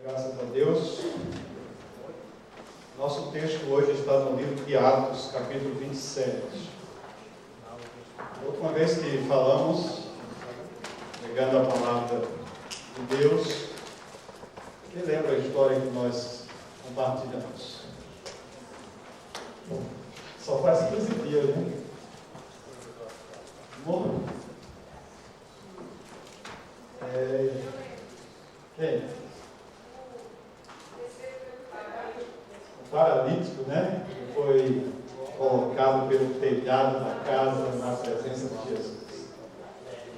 Graças a Deus. Nosso texto hoje está no livro de Atos, capítulo 27. A última vez que falamos, pegando a palavra de Deus, quem lembra a história que nós compartilhamos? Só faz 15 dias, né? Bom, quem? O paralítico, né? Que foi colocado pelo telhado da casa na presença de Jesus.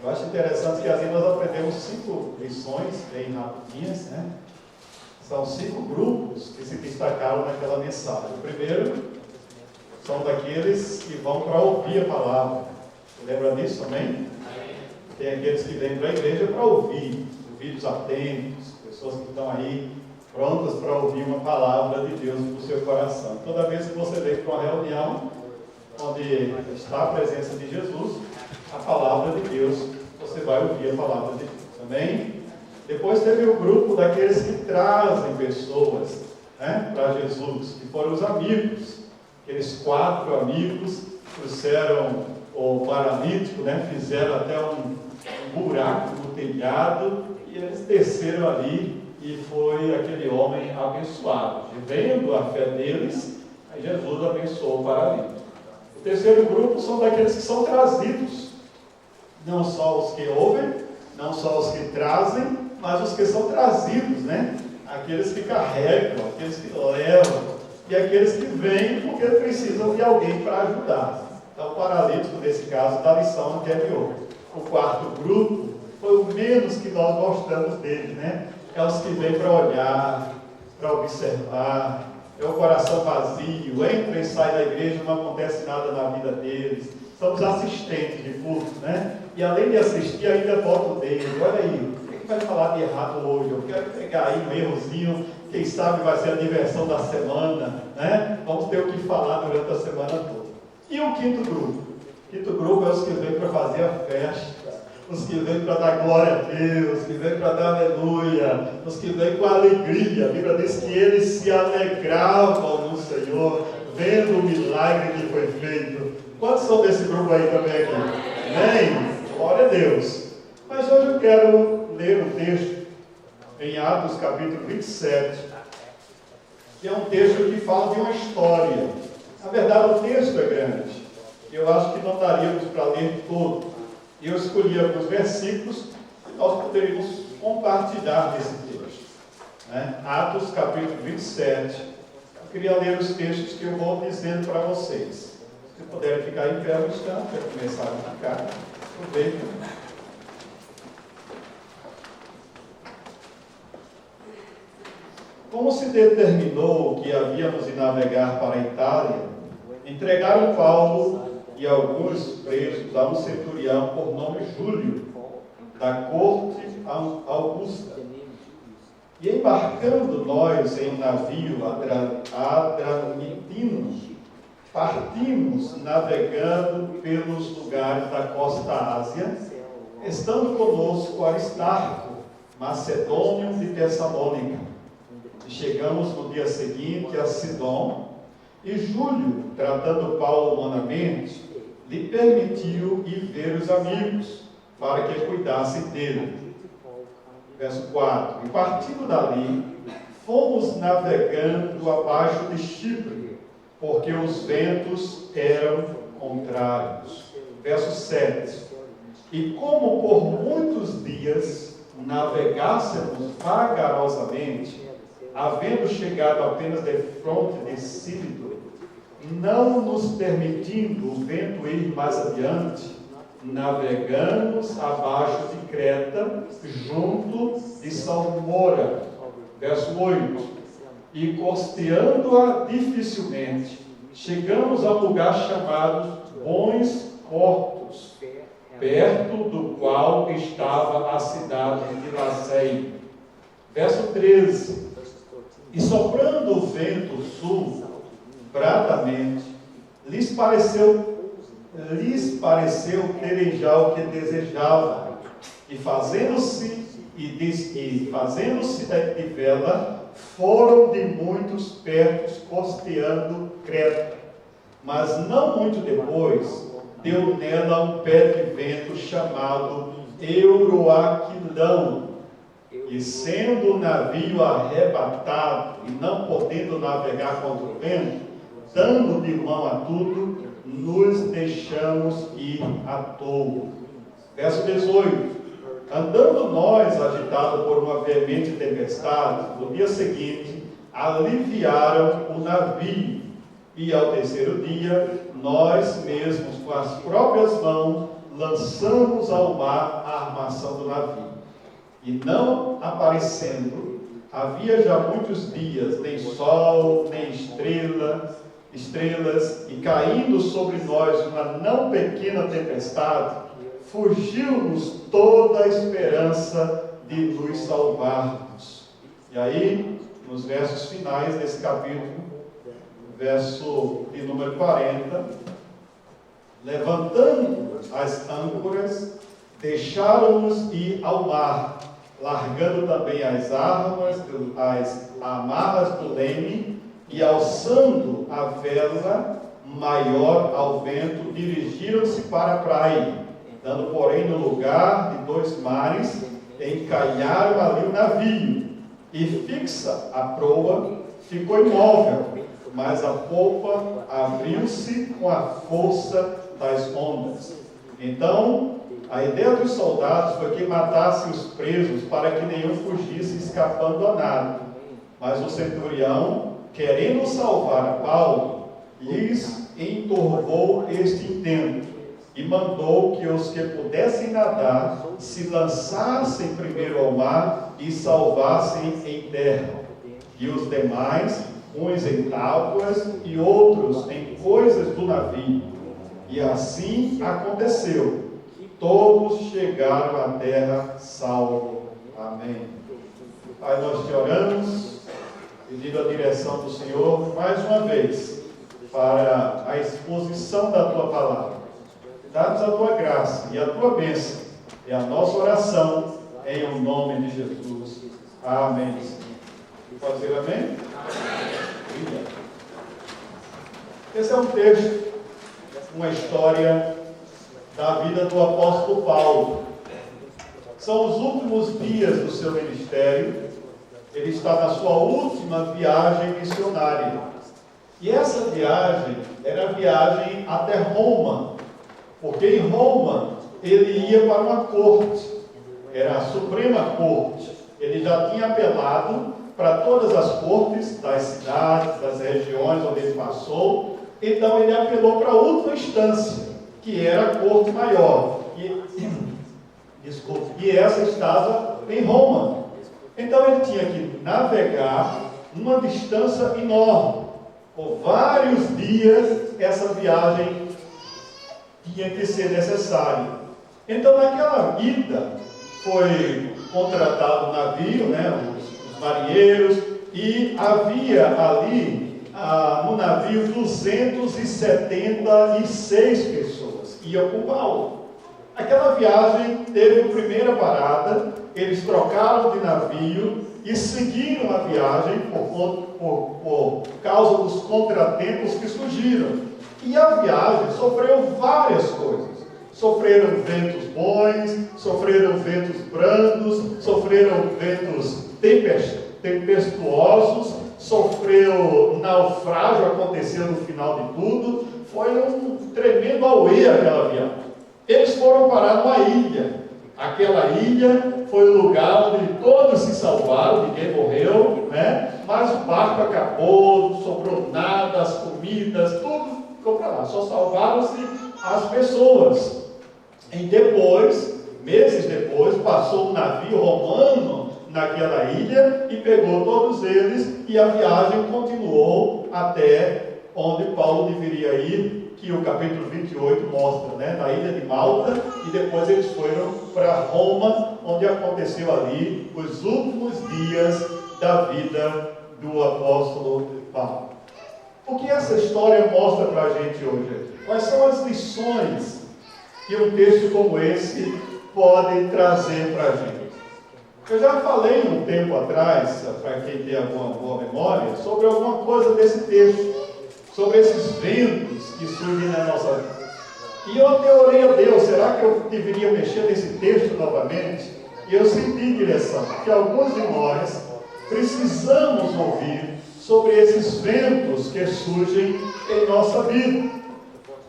Eu acho interessante que assim nós aprendemos 5 lições bem rapidinhas, né? São 5 grupos que se destacaram naquela mensagem. O primeiro são daqueles que vão para ouvir a palavra. Você lembra disso também? Tem aqueles que vêm para a igreja para ouvir, ouvidos atentos, pessoas que estão aí prontas para ouvir uma palavra de Deus no seu coração. Toda vez que você vem para uma reunião onde está a presença de Jesus, a palavra de Deus, você vai ouvir a palavra de Deus. Amém? Depois teve o grupo daqueles que trazem pessoas, né, para Jesus, que foram os amigos. Aqueles 4 amigos trouxeram o paralítico, né, fizeram até um buraco no telhado e eles desceram ali. E foi aquele homem abençoado. E vendo a fé deles, aí Jesus abençoou o paralítico. O terceiro grupo são daqueles que são trazidos. Não só os que ouvem, não só os que trazem, mas os que são trazidos, né? Aqueles que carregam, aqueles que levam, e aqueles que vêm porque precisam de alguém para ajudar. Então o paralítico, nesse caso, da lição anterior. O quarto grupo foi o menos que nós gostamos dele, né? É os que vêm para olhar, para observar, é o coração vazio, entra e sai da igreja, não acontece nada na vida deles. São os assistentes de culto, né? E além de assistir, ainda bota o dedo. Olha aí, o que vai falar de errado hoje? Eu quero pegar aí um errozinho, quem sabe vai ser a diversão da semana, né? Vamos ter o que falar durante a semana toda. E o quinto grupo? O quinto grupo é os que vêm para fazer a festa. Os que vêm para dar glória a Deus, os que vêm para dar aleluia, os que vêm com alegria. A Bíblia diz que eles se alegravam no Senhor, vendo o milagre que foi feito. Quantos são desse grupo aí também aqui? Amém? Glória a Deus. Mas hoje eu quero ler um texto em Atos capítulo 27, que é um texto que fala de uma história. Na verdade o texto é grande. Eu acho que não daríamos para ler todo. Eu escolhi alguns versículos que nós poderíamos compartilhar desse texto. Né? Atos capítulo 27. Eu queria ler os textos que eu vou dizendo para vocês. Se puderem ficar em pé no instante, para começar a ficar, aproveita. Como se determinou que havíamos de navegar para a Itália, entregaram Paulo e alguns presos a um centurião por nome Júlio, da corte Augusta. E embarcando nós em um navio adramitino, partimos navegando pelos lugares da costa Ásia, estando conosco Aristarco, macedônio de Tessalônica. E chegamos no dia seguinte a Sidom, e Júlio, tratando Paulo humanamente, lhe permitiu ir ver os amigos, para que cuidassem dele. Verso 4. E partindo dali, fomos navegando abaixo de Chipre, porque os ventos eram contrários. Verso 7. E como por muitos dias navegássemos vagarosamente, havendo chegado apenas de fronte de Sílido, não nos permitindo o vento ir mais adiante, navegamos abaixo de Creta, junto de Salmora. Verso 8. E costeando-a dificilmente, chegamos a um lugar chamado Bons Portos, perto do qual estava a cidade de Laceia. Verso 13. E soprando o vento sul, bradamente, lhes pareceu terem já o que desejavam, e fazendo-se e e fazendo-se de vela, foram de muitos pertos, costeando Creta. Mas não muito depois, deu nela um pé de vento chamado Euroaquilão, e sendo o navio arrebatado e não podendo navegar contra o vento, dando de mão a tudo, nos deixamos ir à toa. Verso 18. Andando nós, agitados por uma veemente tempestade, no dia seguinte, aliviaram o navio, e ao terceiro dia, nós mesmos, com as próprias mãos, lançamos ao mar a armação do navio. E não aparecendo, havia já muitos dias, nem sol, nem estrelas, e caindo sobre nós uma não pequena tempestade, fugiu-nos toda a esperança de nos salvarmos. E aí, nos versos finais desse capítulo, verso de número 40, levantando as âncoras, deixaram-nos ir ao mar, largando também as amarras do leme, e alçando a vela maior ao vento, dirigiram-se para a praia, dando porém no lugar de 2 mares, encalharam ali o navio, e fixa a proa, ficou imóvel, mas a polpa abriu-se com a força das ondas. Então, a ideia dos soldados foi que matassem os presos para que nenhum fugisse escapando a nada. Mas o centurião, querendo salvar a Paulo, lhes entorvou este intento e mandou que os que pudessem nadar se lançassem primeiro ao mar e salvassem em terra, e os demais, uns em tábuas e outros em coisas do navio. E assim aconteceu. Todos chegaram à terra salvos. Amém. Pai, nós te oramos, pedindo a direção do Senhor, mais uma vez, para a exposição da Tua palavra. Dá-nos a Tua graça e a Tua bênção. É a nossa oração, em o nome de Jesus. Amém. Pode dizer amém? Amém. Esse é um texto, uma história da vida do apóstolo Paulo. São os últimos dias do seu ministério. Ele está na sua última viagem missionária. E essa viagem era a viagem até Roma, porque em Roma ele ia para uma corte, era a Suprema Corte. Ele já tinha apelado para todas as cortes das cidades, das regiões onde ele passou. Então ele apelou para a última instância, que era a corte maior. E essa estava em Roma. Então ele tinha que navegar numa distância enorme. Por vários dias essa viagem tinha que ser necessária. Então naquela ida foi contratado um navio, os marinheiros, e havia ali no navio 276 pessoas que iam com Paulo. Aquela viagem teve a primeira parada, eles trocaram de navio e seguiram a viagem por causa dos contratempos que surgiram. E a viagem sofreu várias coisas. Sofreram ventos bons, sofreram ventos brandos, sofreram ventos tempestuosos, sofreu naufrágio, aconteceu no final de tudo. Foi um tremendo auê aquela viagem. Eles foram parar numa ilha. Aquela ilha foi o lugar onde todos se salvaram, ninguém morreu, mas o barco acabou, não sobrou nada, as comidas, tudo ficou para lá. Só salvaram-se as pessoas. E depois, meses depois, passou um navio romano naquela ilha e pegou todos eles, e a viagem continuou até onde Paulo deveria ir, que o capítulo 28 mostra, na ilha de Malta, e depois eles foram para Roma, onde aconteceu ali os últimos dias da vida do apóstolo Paulo. O que essa história mostra para a gente hoje? Quais são as lições que um texto como esse pode trazer para a gente? Eu já falei um tempo atrás, para quem tem alguma boa memória, sobre alguma coisa desse texto, sobre esses ventos que surgem na nossa vida. E eu até orei a Deus, será que eu deveria mexer nesse texto novamente? E eu senti direção, que alguns de nós precisamos ouvir sobre esses ventos que surgem em nossa vida.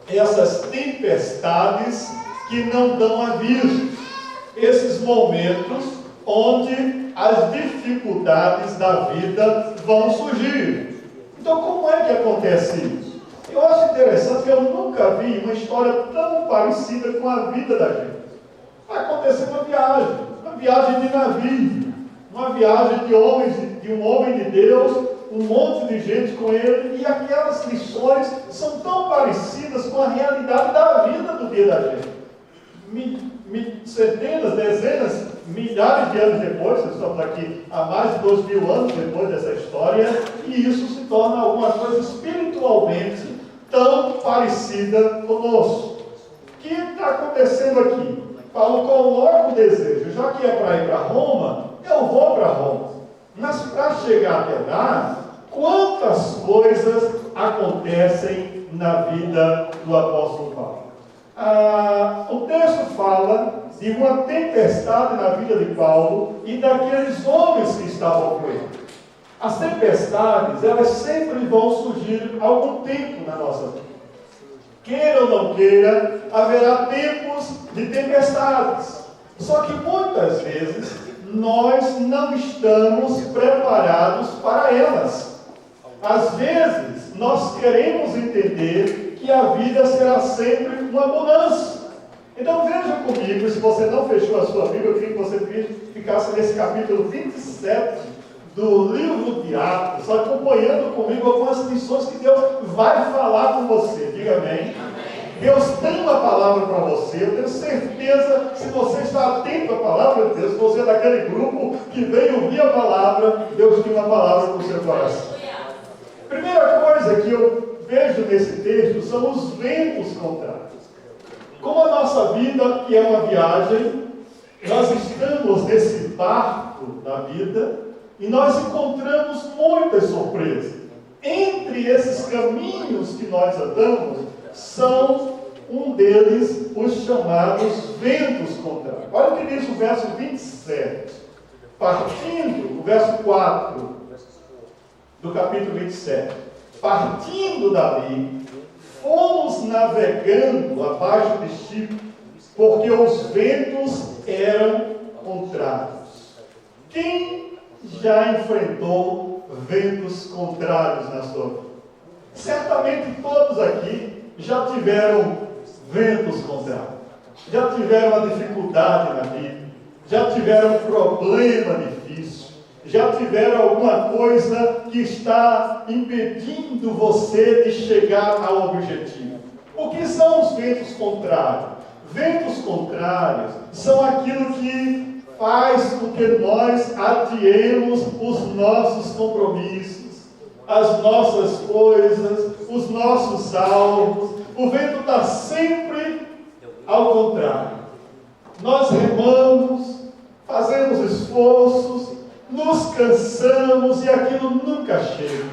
Essas tempestades que não dão aviso. Esses momentos onde as dificuldades da vida vão surgir. Então, como é que acontece isso? Eu acho interessante que eu nunca vi uma história tão parecida com a vida da gente. Vai acontecer uma viagem de navio, uma viagem de um homem de Deus, um monte de gente com ele, e aquelas lições são tão parecidas com a realidade da vida do dia da gente. Centenas, dezenas, milhares de anos depois, nós estamos aqui há mais de 2.000 anos depois dessa história, e isso se torna alguma coisa espiritualmente tão parecida conosco. O que está acontecendo aqui? Paulo coloca o desejo, já que é para ir para Roma, eu vou para Roma. Mas para chegar até lá, quantas coisas acontecem na vida do apóstolo Paulo? O texto fala de uma tempestade na vida de Paulo e daqueles homens que estavam com ele. As tempestades, elas sempre vão surgir algum tempo na nossa vida. Queira ou não queira, haverá tempos de tempestades. Só que muitas vezes nós não estamos preparados para elas. Às vezes nós queremos entender que a vida será sempre uma bonança. Então veja comigo, se você não fechou a sua Bíblia, eu queria que você ficasse nesse capítulo 27 do livro de Atos, acompanhando comigo algumas lições que Deus vai falar com você. Diga amém. Deus tem uma palavra para você. Eu tenho certeza, se você está atento à palavra de Deus, se você é daquele grupo que veio ouvir a palavra, Deus tem uma palavra para o seu coração. Primeira coisa que eu vejo nesse texto são os ventos contrários. Como a nossa vida, que é uma viagem, nós estamos nesse barco da vida e nós encontramos muitas surpresas. Entre esses caminhos que nós andamos, são um deles os chamados ventos contrários. Olha o que diz o verso 27. Partindo, o verso 4 do capítulo 27. Partindo dali, fomos navegando abaixo de Chipre, porque os ventos eram contrários. Quem já enfrentou ventos contrários na sua vida? Certamente todos aqui já tiveram ventos contrários, já tiveram uma dificuldade na vida, já tiveram um problema difícil, já tiveram alguma coisa que está impedindo você de chegar ao objetivo. O que são os ventos contrários? Ventos contrários são aquilo que faz com que nós adiemos os nossos compromissos, as nossas coisas, os nossos alvos. O vento está sempre ao contrário. Nós remamos, fazemos esforços, nos cansamos e aquilo nunca chega.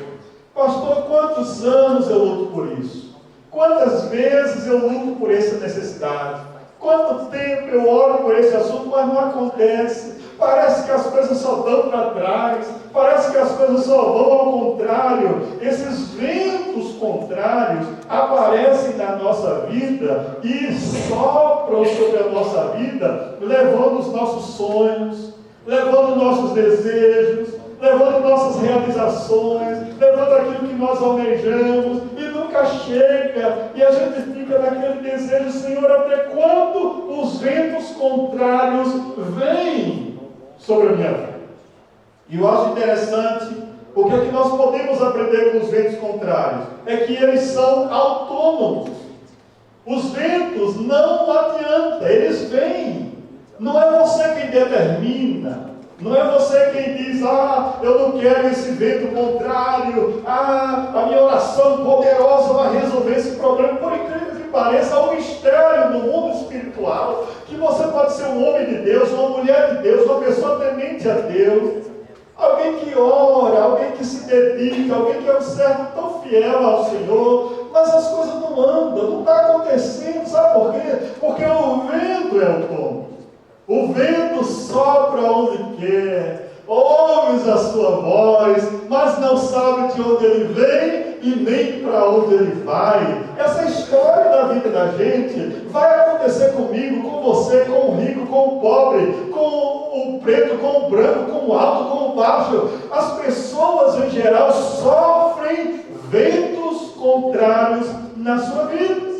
Pastor, quantos anos eu luto por isso? Quantas vezes eu luto por essa necessidade? Quanto tempo eu oro por esse assunto, mas não acontece. Parece que as coisas só dão para trás, parece que as coisas só vão ao contrário. Esses ventos contrários aparecem na nossa vida e sopram sobre a nossa vida, levando os nossos sonhos, levando nossos desejos, levando nossas realizações, levando aquilo que nós almejamos, e nunca chega, e a gente fica naquele desejo: Senhor, até quando os ventos contrários vêm sobre a minha vida? E eu acho interessante, porque o que nós podemos aprender com os ventos contrários é que eles são autônomos. Os ventos não adiantam, eles vêm. Não é você quem determina, não é você quem diz: eu não quero esse vento contrário, a minha oração poderosa vai resolver esse problema. Por incrível que pareça, há um mistério no mundo espiritual que você pode ser um homem de Deus, uma mulher de Deus, uma pessoa temente a Deus, alguém que ora, alguém que se dedica, alguém que é um servo tão fiel ao Senhor, mas as coisas não andam, não está acontecendo, sabe por quê? Porque o vento é o tom, o vento sopra onde quer, ouves a sua voz, mas não sabe de onde ele vem e nem para onde ele vai. Essa história da vida da gente vai acontecer comigo, com você, com o rico, com o pobre, com o preto, com o branco, com o alto, com o baixo. As pessoas em geral sofrem ventos contrários na sua vida.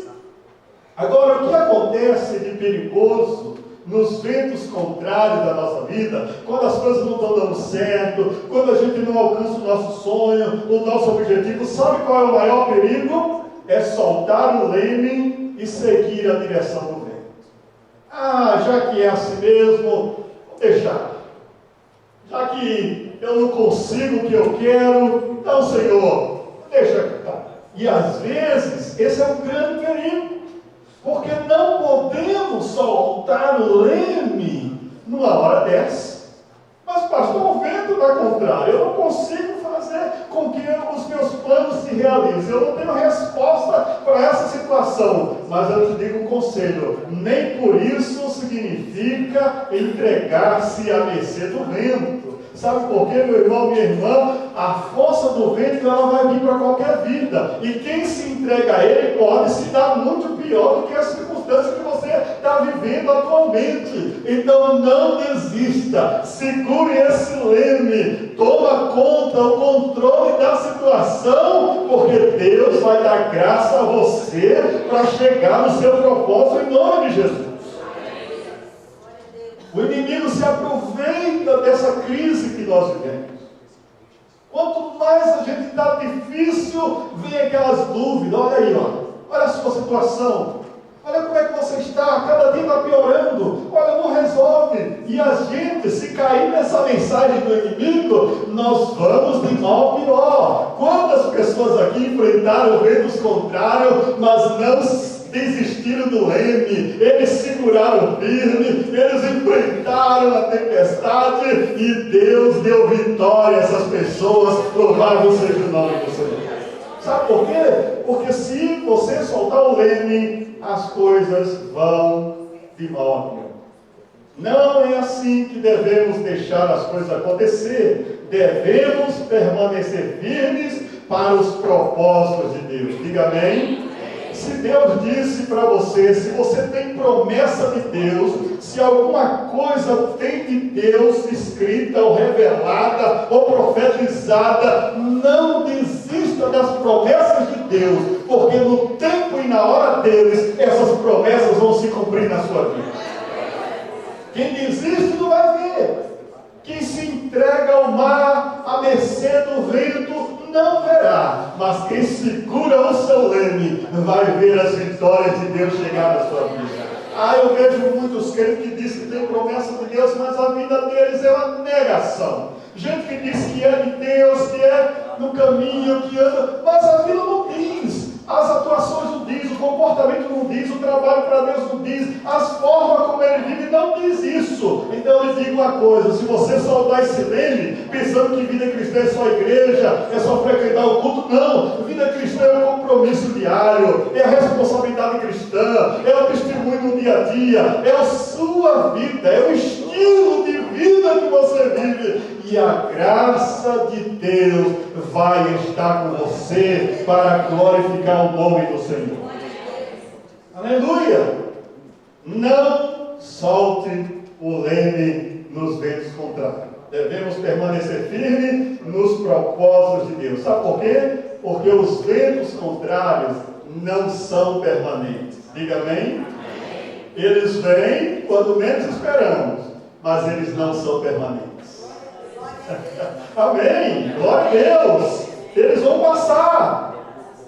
Agora, o que acontece de perigoso nos ventos contrários da nossa vida, quando as coisas não estão dando certo, quando a gente não alcança o nosso sonho, o nosso objetivo, sabe qual é o maior perigo? É soltar o leme e seguir a direção do vento. Ah, já que é assim mesmo, vou deixar. Já que eu não consigo o que eu quero, então, Senhor, deixa que tá. E às vezes, esse é um grande perigo. Porque não podemos soltar o leme numa hora dessa. Mas, pastor, o vento está contrário. Eu não consigo fazer com que os meus planos se realizem. Eu não tenho resposta para essa situação. Mas eu te digo um conselho: nem por isso significa entregar-se à mercê do vento. Sabe por quê, meu irmão, minha irmã? A força do vento, ela vai vir para qualquer vida. E quem se entrega a ele pode se dar muito pior do que a circunstância que você está vivendo atualmente. Então não desista. Segure esse leme. Toma conta, o controle da situação, porque Deus vai dar graça a você para chegar no seu propósito em nome de Jesus. O inimigo se aproveita dessa crise que nós vivemos. Quanto mais a gente está difícil, vem aquelas dúvidas. Olha aí, olha a sua situação. Olha como é que você está, cada dia está piorando. Olha, não resolve. E a gente, se cair nessa mensagem do inimigo, nós vamos de mal a pior. Quantas pessoas aqui enfrentaram ventos contrários, mas não desistiram do leme, eles seguraram firme, eles enfrentaram a tempestade e Deus deu vitória a essas pessoas. Louvado seja o nome do Senhor. Sabe por quê? Porque se você soltar o leme, as coisas vão de mal a pior. Não é assim que devemos deixar as coisas acontecer. Devemos permanecer firmes para os propósitos de Deus. Diga amém. Se Deus disse para você, se você tem promessa de Deus, se alguma coisa tem de Deus escrita ou revelada ou profetizada, não desista das promessas de Deus, porque no tempo e na hora deles, essas promessas vão se cumprir na sua vida. Quem desiste não vai ver. Quem se entrega ao mar, à mercê do vento, não verá, mas quem segura o seu leme vai ver as vitórias de Deus chegar na sua vida. Eu vejo muitos crentes que dizem que tem promessa de Deus, mas a vida deles é uma negação. Gente que diz que é de Deus, que é no caminho, que anda, mas a vida não diz. As atuações não diz, o comportamento não diz, o trabalho para Deus não diz, as formas como ele vive não diz isso. Então eu lhe digo uma coisa: se você soltar esse leme, pensando que vida cristã é só igreja, é só frequentar o culto, não. Vida cristã é um compromisso diário, é a responsabilidade cristã, é o testemunho no dia a dia, é a sua vida, é o estilo de vida que você vive. E a graça de Deus vai estar com você para glorificar o nome do Senhor. Aleluia! Não solte o leme nos ventos contrários. Devemos permanecer firmes nos propósitos de Deus. Sabe por quê? Porque os ventos contrários não são permanentes. Diga amém? Eles vêm quando menos esperamos, mas eles não são permanentes. Amém, glória a Deus. Eles vão passar.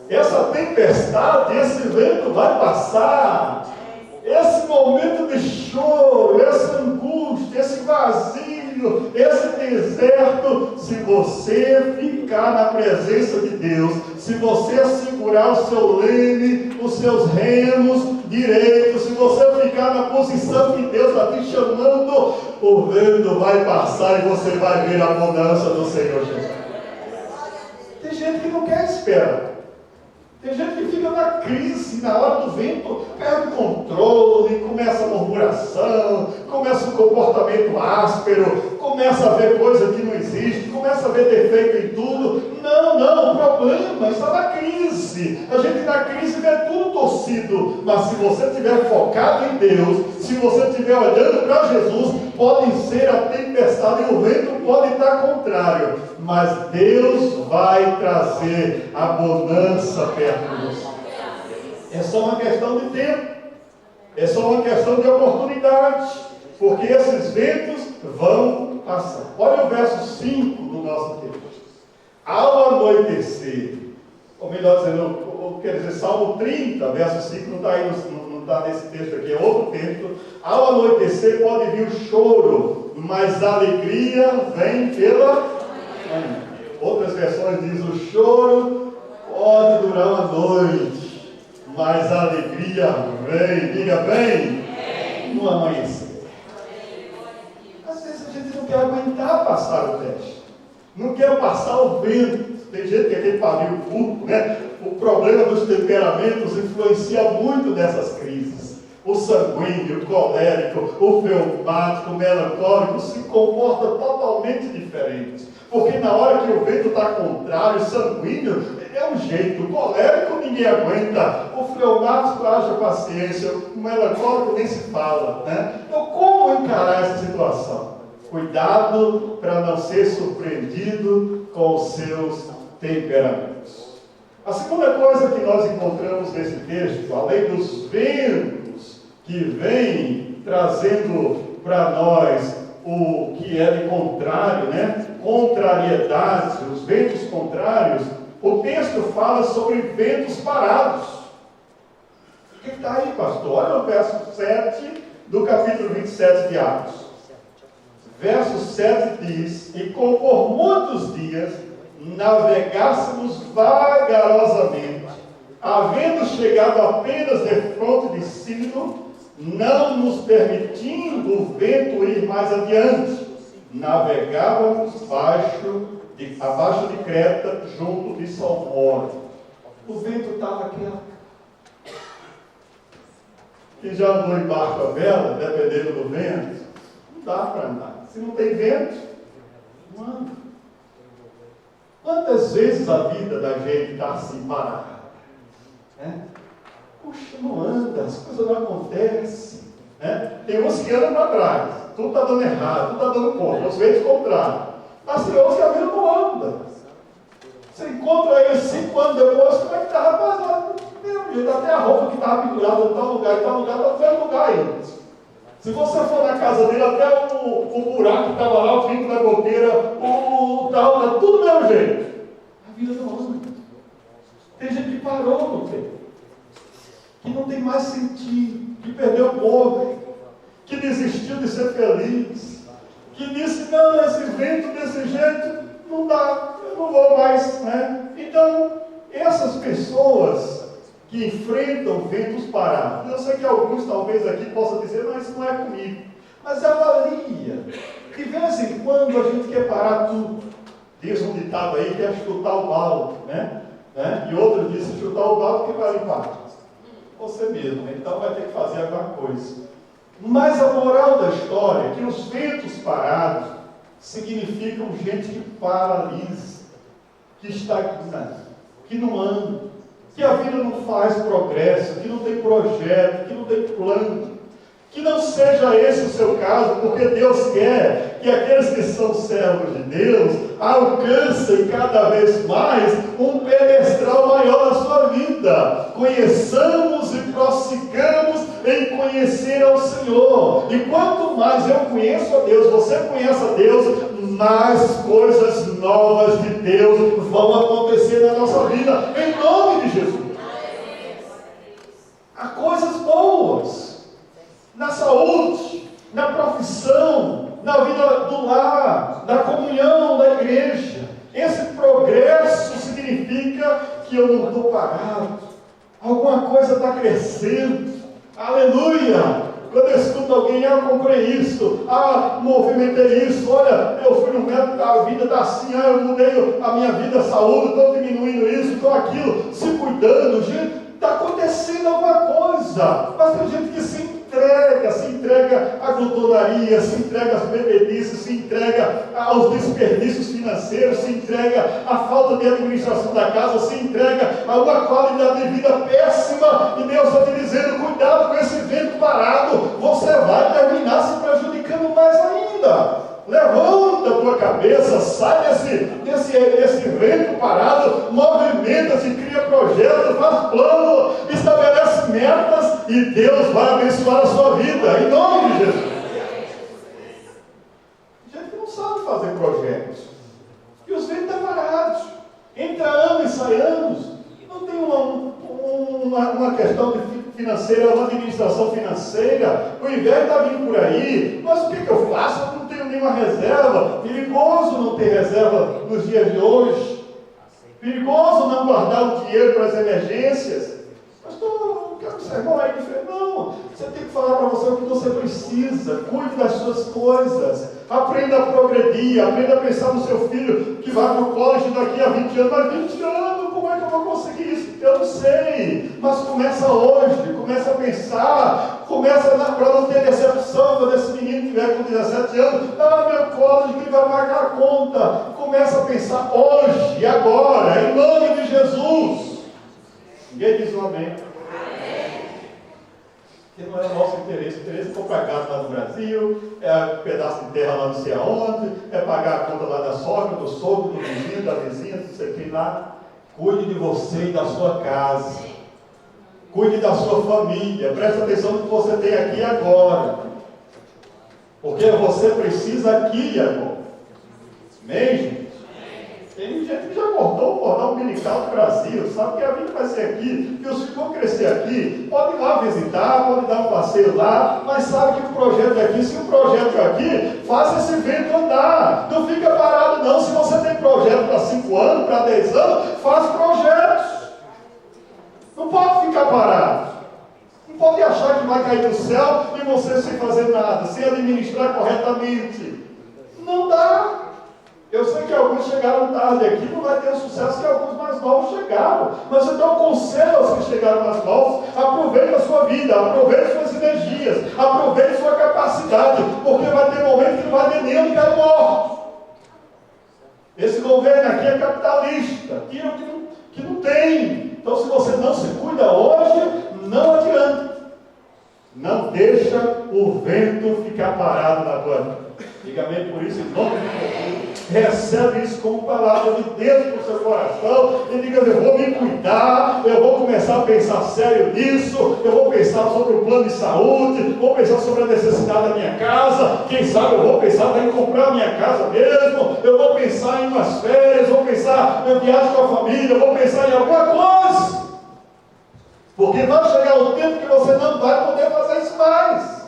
Essa tempestade, esse vento vai passar. Esse momento de choro, essa angústia, esse vazio, filho, esse deserto, se você ficar na presença de Deus, se você segurar o seu leme, os seus remos direitos, se você ficar na posição que Deus está te chamando, o vento vai passar e você vai ver a abundância do Senhor Jesus. Tem gente que não quer esperar. Tem gente que fica na crise, na hora do vento, perde o controle, começa a murmuração, começa um comportamento áspero, começa a ver coisa que não existe, começa a ver defeito em tudo. Não, o problema está na crise. A gente na crise vê tudo torcido, mas se você estiver focado em Deus, se você estiver olhando para Jesus, pode ser a tempestade e o vento pode estar contrário, mas Deus vai trazer abundância perto de você. É só uma questão de tempo, é só uma questão de oportunidade, porque esses ventos vão passar. Olha o verso 5 do nosso texto. Ao anoitecer, ou melhor dizendo, quer dizer, Salmo 30, verso 5, não está aí, não está nesse texto aqui, é outro texto. Ao anoitecer pode vir o choro, mas a alegria vem pela manhã. Outras versões dizem, o choro pode durar uma noite, mas a alegria vem, diga bem, no amanhecer. Às vezes a gente não quer aguentar passar o teste, não quer passar o vento. Tem gente que é aquele pavio curto, né? O problema dos temperamentos influencia muito nessas crises. O sanguíneo, o colérico, o fleumático, o melancólico se comporta totalmente diferente. Porque na hora que o vento está contrário, o sanguíneo é um jeito, o colérico ninguém aguenta, o fleumático haja paciência, o melancólico nem se fala, né? Então como encarar essa situação? Cuidado para não ser surpreendido com os seus temperamentos. A segunda coisa que nós encontramos nesse texto, além dos ventos que vêm trazendo para nós o que é de contrário, né? Contrariedades, os ventos contrários, o texto fala sobre ventos parados. O que está aí, pastor? Olha o verso 7 do capítulo 27 de Atos. Verso 7 diz, e como por muitos dias navegássemos vagarosamente, havendo chegado apenas de fronte de Sino, não nos permitindo o vento ir mais adiante, navegávamos abaixo de Creta, junto de Salmone. O vento estava aqui, ó. Quem já andou em barco a vela, dependendo do vento, não dá para andar. Se não tem vento, não anda. Quantas vezes a vida da gente está assim parada? Né? Puxa, não anda, as coisas não acontecem. Né? Tem uns que andam para trás, tudo está dando errado, tudo está dando conta, os ventos contrários. Mas tem outros que a vida não anda. Você encontra ele 5 anos depois, como é que está? Rapaz, do mesmo jeito, até a roupa que estava pendurada em tal lugar, está no mesmo lugar ainda. Se você for na casa dele, até o buraco que estava lá, o fio da goteira, o tal, está tudo do mesmo jeito. A vida não anda. Tem gente que parou no tempo, que não tem mais sentido, que perdeu o povo, que desistiu de ser feliz, que disse, não, esse vento desse jeito não dá, eu não vou mais, né? Então, essas pessoas que enfrentam ventos parados, eu sei que alguns talvez aqui possam dizer, mas isso não é comigo, mas avalia, de vez em quando a gente quer parar tudo. Diz um ditado aí que é chutar o balde, né? E outros dizem chutar o balde que vai limpar. Você mesmo, então vai ter que fazer alguma coisa. Mas a moral da história é que os ventos parados significam gente que paralisa, que estagna, que não anda, que a vida não faz progresso, que não tem projeto, que não tem plano. Que não seja esse o seu caso, porque Deus quer que aqueles que são servos de Deus alcancem cada vez mais um pedestal maior na sua vida. Conheçamos e prossigamos em conhecer ao Senhor. E quanto mais eu conheço a Deus, você conhece a Deus, mais coisas novas de Deus vão acontecer na nossa vida, em nome de Jesus. Há coisas boas na saúde, na profissão, na vida do lar, na comunhão da igreja. Esse progresso significa que eu não estou parado, alguma coisa está crescendo. Aleluia! Quando eu escuto alguém, eu comprei isso, movimentei isso, olha, eu fui no médico, a vida está assim, eu mudei a minha vida, a saúde, estou diminuindo isso, estou aquilo, se cuidando, gente, está acontecendo alguma coisa. Mas tem gente que se entrega à glutonaria, se entrega às bebedices, se entrega aos desperdícios financeiros, se entrega à falta de administração da casa, se entrega a uma qualidade de vida péssima, e Deus está te dizendo, cuidado com esse vento parado, você vai terminar se prejudicando mais ainda. Levanta a tua cabeça, sai desse vento parado, movimenta-se, cria projetos, faz plano, estabelece metas, e Deus vai abençoar a sua vida, em nome de Jesus. Gente que não sabe fazer projetos, e os ventos estão parados, entra anos e sai anos, não tem uma questão financeira, uma administração financeira, o inverno está vindo por aí, mas o que eu faço? Eu não tenho nenhuma reserva. Perigoso não ter reserva nos dias de hoje, perigoso não guardar o dinheiro para as emergências. Mas eu quero que você irmão aí diferente. Não, você tem que falar para você o que você precisa, cuide das suas coisas, aprenda a progredir, aprenda a pensar no seu filho que vai para o colégio daqui a 20 anos, mas 20 anos, como é que eu vou conseguir isso? Eu não sei, mas começa hoje, começa a pensar, para não ter decepção quando esse menino tiver com 17 anos, meu colégio que ele vai pagar a conta. Começa a pensar hoje e agora, em nome de Jesus. Ninguém diz um amém. Que não é o nosso interesse. O interesse é comprar casa lá no Brasil, é um pedaço de terra lá não sei aonde, é pagar a conta lá da sogra, do sogro, do vizinho, da vizinha, não sei quem lá. Cuide de você e da sua casa. Cuide da sua família. Presta atenção no que você tem aqui e agora. Porque você precisa aqui e agora. Amém, gente? Tem gente que já cortou o cordão umbilical do Brasil, sabe que a vida vai ser aqui, que os filhos vão crescer aqui, pode ir lá visitar, pode dar um passeio lá, mas sabe que o projeto é aqui, se o projeto é aqui, faça esse vento andar, não fica parado não. Se você tem projeto para 5 anos, para 10 anos, faz projetos, não pode ficar parado, não pode achar que vai cair do céu e você sem fazer nada, sem administrar corretamente, não dá. Eu sei que alguns chegaram tarde aqui, não vai ter o sucesso que alguns mais novos chegaram. Mas eu dou um conselho aos que chegaram mais novos: aproveite a sua vida, aproveite suas energias, aproveite sua capacidade, porque vai ter momento que não vai ter nem onde cair morto. Esse governo aqui é capitalista, tira o que não tem. Então, se você não se cuida hoje, não adianta. Não deixa o vento ficar parado na tua vida. Diga amém por isso, em nome de Jesus. Recebe isso como palavra de Deus para o seu coração e diga: eu vou me cuidar, eu vou começar a pensar sério nisso, eu vou pensar sobre o plano de saúde, vou pensar sobre a necessidade da minha casa, quem sabe eu vou pensar em comprar a minha casa mesmo, eu vou pensar em umas férias, vou pensar em viagem com a família, vou pensar em alguma coisa, porque vai chegar o tempo que você não vai poder fazer isso mais.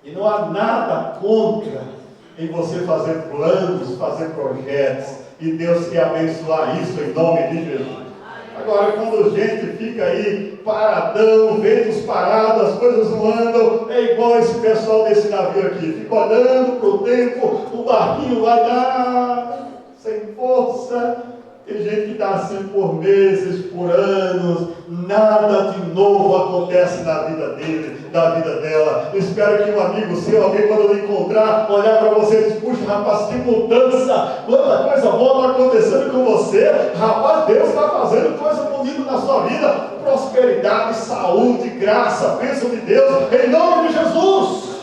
E não há nada contra em você fazer planos, fazer projetos, e Deus quer abençoar isso em nome de Jesus. Agora, quando a gente fica aí paradão, ventos parados, as coisas não andam, é igual esse pessoal desse navio aqui, fica olhando para o tempo, o barquinho vai dar sem força. Tem gente que está assim por meses, por anos, nada de novo acontece na vida dele, na vida dela. Eu espero que um amigo seu, alguém quando ele encontrar, olhar para você e dizer: puxa, rapaz, que mudança, quanta coisa boa está acontecendo com você, rapaz, Deus está fazendo coisa bonita na sua vida, prosperidade, saúde, graça, bênção de Deus, em nome de Jesus.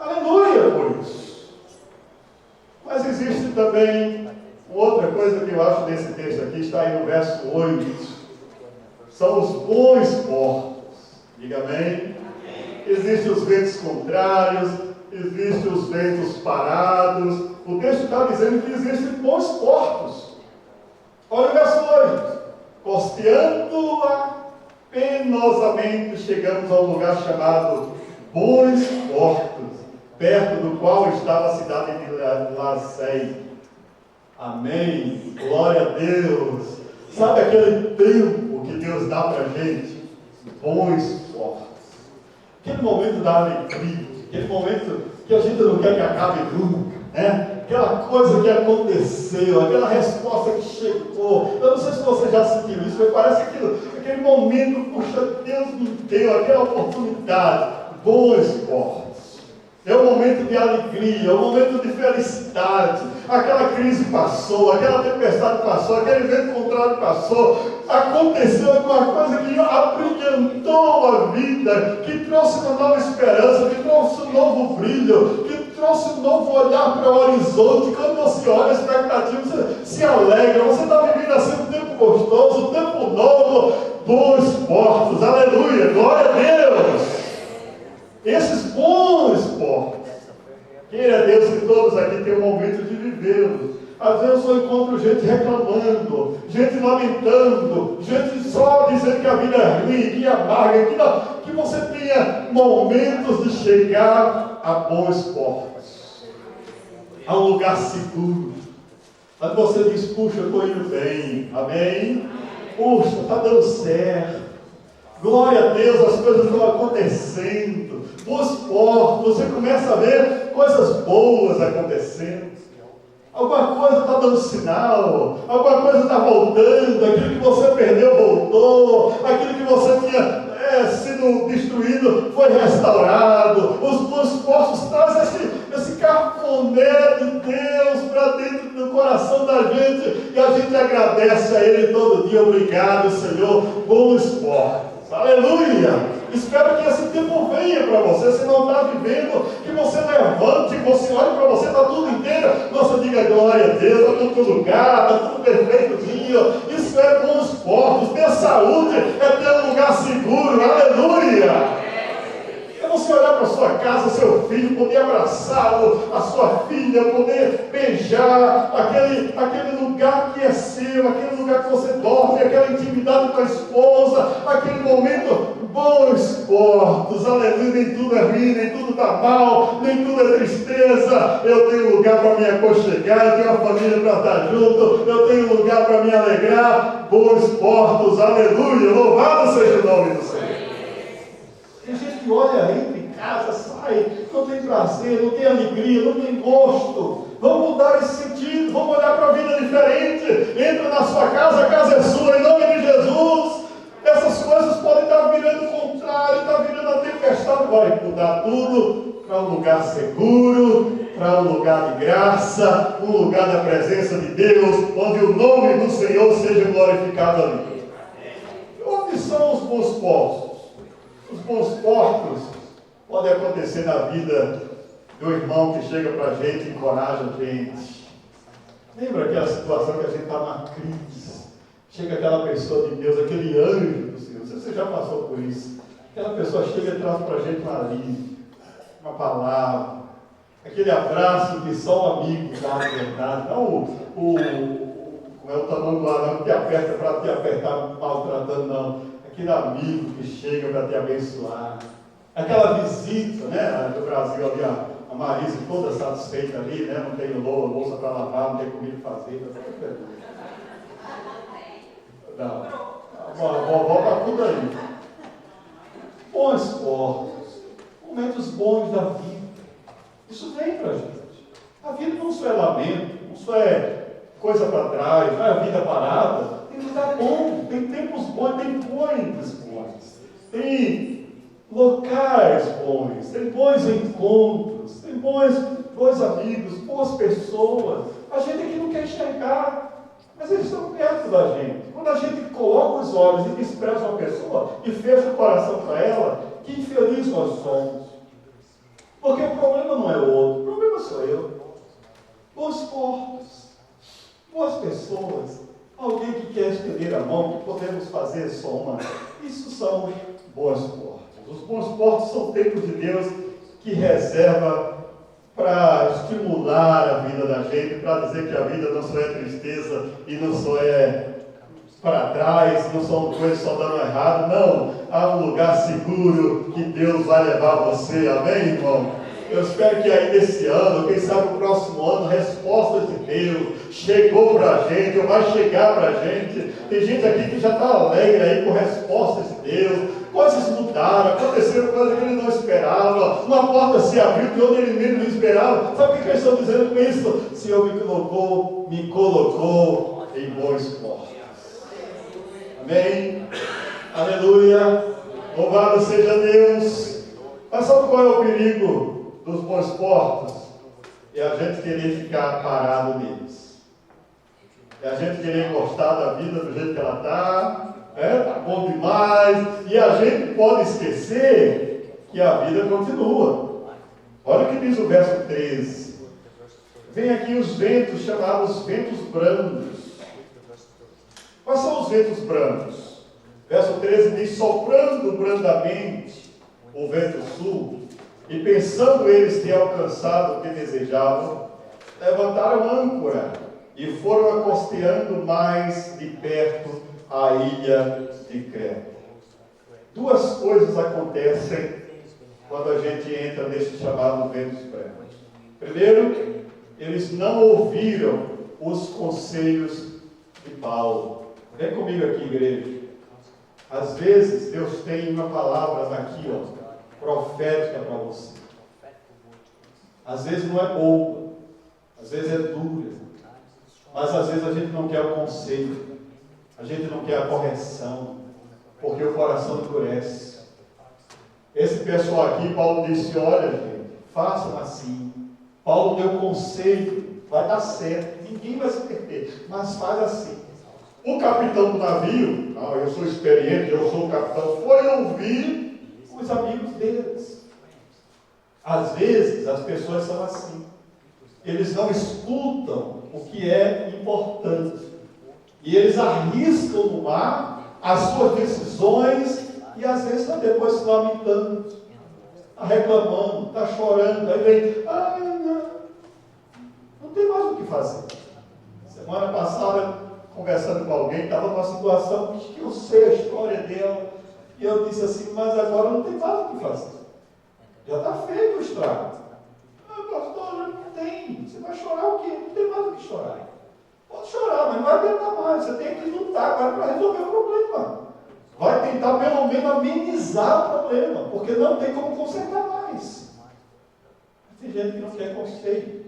Aleluia por isso. Mas existe também outra coisa que eu acho desse texto aqui, está aí no verso 8, são os bons portos. Diga amém. Existem os ventos contrários, existem os ventos parados. O texto está dizendo que existem bons portos. Olha o verso 8: costeando-a penosamente, chegamos a um lugar chamado Bons Portos. perto do qual estava a cidade de Lasei. Amém. Glória a Deus. Sabe aquele tempo que Deus dá para a gente? Bons fortes. Aquele momento da alegria, aquele momento que a gente não quer que acabe nunca, né? Aquela coisa que aconteceu, aquela resposta que chegou. Eu não sei se você já sentiu isso, mas parece aquele momento, puxa, Deus me deu aquela oportunidade. Bons fortes. É um momento de alegria, é um momento de felicidade. Aquela crise passou, aquela tempestade passou, aquele vento contrário passou. Aconteceu alguma coisa que abrilhantou a vida, que trouxe uma nova esperança, que trouxe um novo brilho, que trouxe um novo olhar para o horizonte. Quando você olha a expectativa, você se alegra, você está vivendo assim um tempo gostoso, um tempo novo, bons portos, aleluia, glória a Deus. Esses bons portos, queira Deus que todos aqui tenham um momento de vivê-los. Às vezes eu encontro gente reclamando, gente lamentando, gente só dizendo que a vida é ruim, que é amarga, que você tenha momentos de chegar a bons portos, a um lugar seguro, onde você diz, puxa, eu estou indo bem, amém? Puxa, está dando certo, glória a Deus, as coisas estão acontecendo, bons portos, você começa a ver coisas boas acontecendo. Alguma coisa está dando sinal, alguma coisa está voltando, aquilo que você perdeu voltou, aquilo que você tinha sido destruído foi restaurado. Os bons portos trazem esse cafuné de Deus para dentro do coração da gente, e a gente agradece a Ele todo dia. Obrigado, Senhor, bons portos. Aleluia! Espero que esse tempo venha para você. Se não está vivendo, que você levante, que você olhe para você, está tudo inteiro. Você diga glória a Deus, está tudo no lugar, está tudo perfeitozinho. Isso é bons portos. Ter saúde é ter um lugar seguro. Aleluia! É você olhar para a sua casa, seu filho, poder abraçá-lo, a sua filha, poder beijar, aquele lugar que é seu, aquele lugar que você dorme, aquela intimidade com a esposa, aquele momento, bons portos, aleluia, nem tudo é ruim, nem tudo está mal, nem tudo é tristeza. Eu tenho lugar para me aconchegar, eu tenho uma família para estar junto, eu tenho lugar para me alegrar, bons portos, aleluia, louvado seja o nome do Senhor. Tem gente que olha, entra em casa, sai, não tem prazer, não tem alegria, não tem gosto. Vamos mudar esse sentido, vamos olhar para a vida diferente. Entra na sua casa, a casa é sua, em nome de Jesus. Essas coisas podem estar virando o contrário, estar virando a tempestade. Vai mudar tudo para um lugar seguro, para um lugar de graça, um lugar da presença de Deus, onde o nome do Senhor seja glorificado ali. Onde são os bons portos? Os bons portos podem acontecer na vida do irmão que chega para a gente e encoraja a gente. Lembra aquela situação que a gente está na crise? Chega aquela pessoa de Deus, aquele anjo do Senhor. Não sei se você já passou por isso. Aquela pessoa chega e traz para a gente um alívio, uma palavra, aquele abraço que só um amigo dá, na verdade. Não como é o tamanho lá, não te aperta para te apertar maltratando, não. Aquele amigo que chega para te abençoar. Aquela visita, né? Do Brasil ali, a Marisa toda satisfeita ali, né? Não tem louça para lavar, não tem comida para fazer. Não. A vovó está tudo aí. Bons portos. Momentos bons da vida. Isso vem para a gente. A vida não só é lamento, não só é coisa para trás, não é a vida parada. Tem lugar bom, tem tempos bons, tem points bons, tem locais bons, tem bons encontros, tem bons amigos, boas pessoas. A gente aqui não quer enxergar, mas eles estão perto da gente. Quando a gente coloca os olhos e despreza uma pessoa e fecha o coração para ela, que infeliz nós somos. Porque o problema não é o outro, o problema sou eu. Bons portos, boas pessoas. Alguém que quer estender a mão, que podemos fazer soma. Isso são bons portos. Os bons portos são tempos de Deus que reserva para estimular a vida da gente, para dizer que a vida não só é tristeza e não só é para trás, não são coisas só dando errado. Não, há um lugar seguro que Deus vai levar você. Amém, irmão? Eu espero que aí nesse ano, quem sabe o próximo ano, respostas de Deus chegou para a gente, ou vai chegar para a gente. Tem gente aqui que já está alegre aí com respostas de Deus. Coisas mudaram, aconteceram coisas que ele não esperava. Uma porta se abriu de onde ele mesmo não esperava. Sabe o que eu estou dizendo com isso? O Senhor me colocou em bons portos. Amém? Aleluia! Louvado seja Deus! Mas sabe qual é o perigo dos bons portos? É a gente querer ficar parado neles. É a gente querer gostar da vida do jeito que ela está. Está bom demais. E a gente pode esquecer que a vida continua. Olha o que diz o verso 13. Vem aqui os ventos chamados ventos brandos. Quais são os ventos brandos? Verso 13 diz: soprando brandamente o vento sul, e pensando eles ter alcançado o que desejavam, levantaram âncora e foram acosteando mais de perto a ilha de Creta. Duas coisas acontecem quando a gente entra nesse chamado ventos brandos. Primeiro, eles não ouviram os conselhos de Paulo. Vem comigo aqui, igreja. Às vezes Deus tem uma palavra aqui, profética para você. Às vezes não é boa, às vezes é dura, mas às vezes a gente não quer o conselho, a gente não quer a correção, porque o coração endurece. Esse pessoal aqui, Paulo disse: olha, gente, façam assim. Paulo deu conselho, vai dar certo, ninguém vai se perder, mas faz assim. O capitão do navio, eu sou experiente, eu sou o capitão, foi ouvir os amigos deles. Às vezes as pessoas são assim, eles não escutam o que é importante, e eles arriscam no mar as suas decisões, e às vezes está depois se lamentando, está reclamando, está chorando, aí vem: não tem mais o que fazer. Semana passada, conversando com alguém, estava numa situação que eu sei a história dela, e eu disse assim: mas agora não tem mais o que fazer, já está feito o estrago. Pastor, já não tem, você vai chorar o quê? Não tem mais o que chorar. Pode chorar, mas não vai adiantar mais, você tem que lutar agora para resolver o problema. Vai tentar pelo menos amenizar o problema, porque não tem como consertar mais. Tem gente que não quer conselho.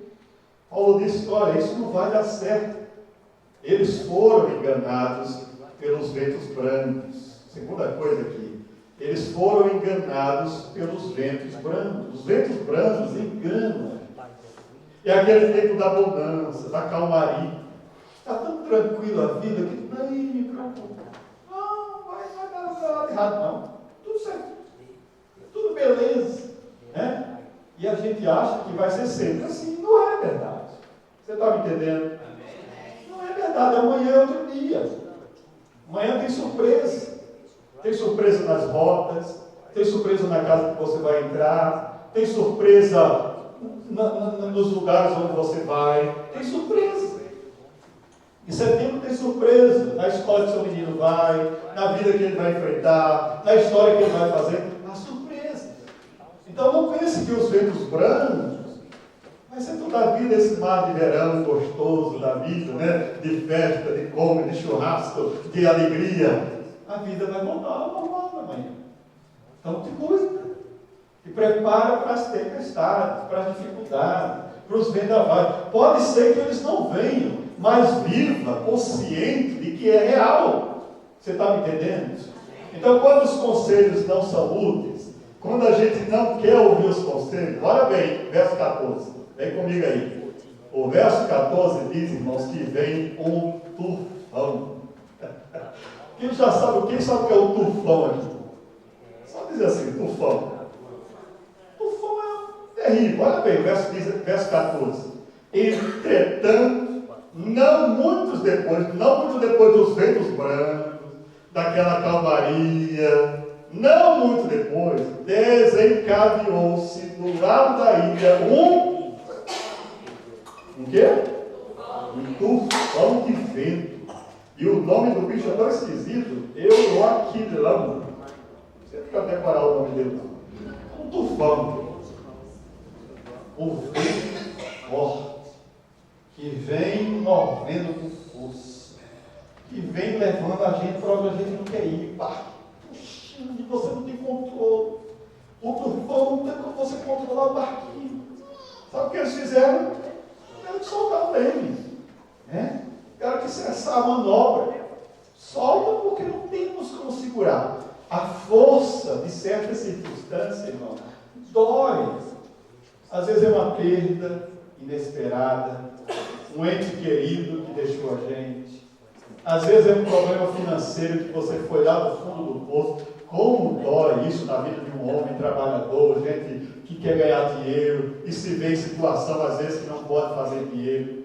Paulo disse: olha, isso não vai dar certo. Eles foram enganados pelos ventos brandos. Segunda coisa aqui, eles foram enganados pelos ventos brandos. Os ventos brandos enganam. É aquele tempo da bonança, da calmaria. Está tão tranquila a vida que nem me preocupa. Não vai dar nada errado, não. Tudo certo. Tudo beleza. Né? E a gente acha que vai ser sempre assim. Não é verdade. Você está me entendendo? Não é verdade. Amanhã é outro dia. Amanhã tem surpresa. Tem surpresa nas rotas. Tem surpresa na casa que você vai entrar. Tem surpresa nos lugares onde você vai. Tem surpresa. Em setembro tem surpresa. Na escola que seu menino vai, na vida que ele vai enfrentar, na história que ele vai fazer. Há surpresa. Então não pense que os ventos brandos vai ser toda a vida esse mar de verão gostoso da vida, né? De festa, de come, de churrasco, de alegria. A vida vai voltar ao normal amanhã. Então te cuida. Te prepara para as tempestades, para as dificuldades, para os vendavais. Pode ser que eles não venham, mas viva consciente de que é real. Você está me entendendo? Então, quando os conselhos não são úteis, quando a gente não quer ouvir os conselhos, olha bem, verso 14, vem comigo aí. O verso 14 diz, irmãos, que vem um tufão. Quem já sabe, quem sabe o que é o tufão aqui? Só dizer assim, tufão. Tufão é terrível. Olha bem, verso 14. Entretanto, não muito depois dos ventos brancos, daquela calmaria, não muito depois, desencadeou-se do lado da ilha um quê? Um tufão de vento. E o nome do bicho é tão esquisito, Euroaquilão. Você fica decorar o nome dele. Um tufão. o vento forte, que vem movendo com força, que vem levando a gente para onde a gente não quer ir, puxando, e você não tem controle. O tufão não tem como você controlar o barquinho. Sabe o que eles fizeram? Tiveram que soltar o leme, né? Tiveram que cessar a manobra. Solta porque não temos como segurar. A força de certas circunstâncias, irmão, dói. Às vezes é uma perda inesperada, um ente querido que deixou a gente. Às vezes é um problema financeiro que você foi lá no fundo do poço. Como dói isso na vida de um homem trabalhador, gente que quer ganhar dinheiro e se vê em situação, às vezes, que não pode fazer dinheiro.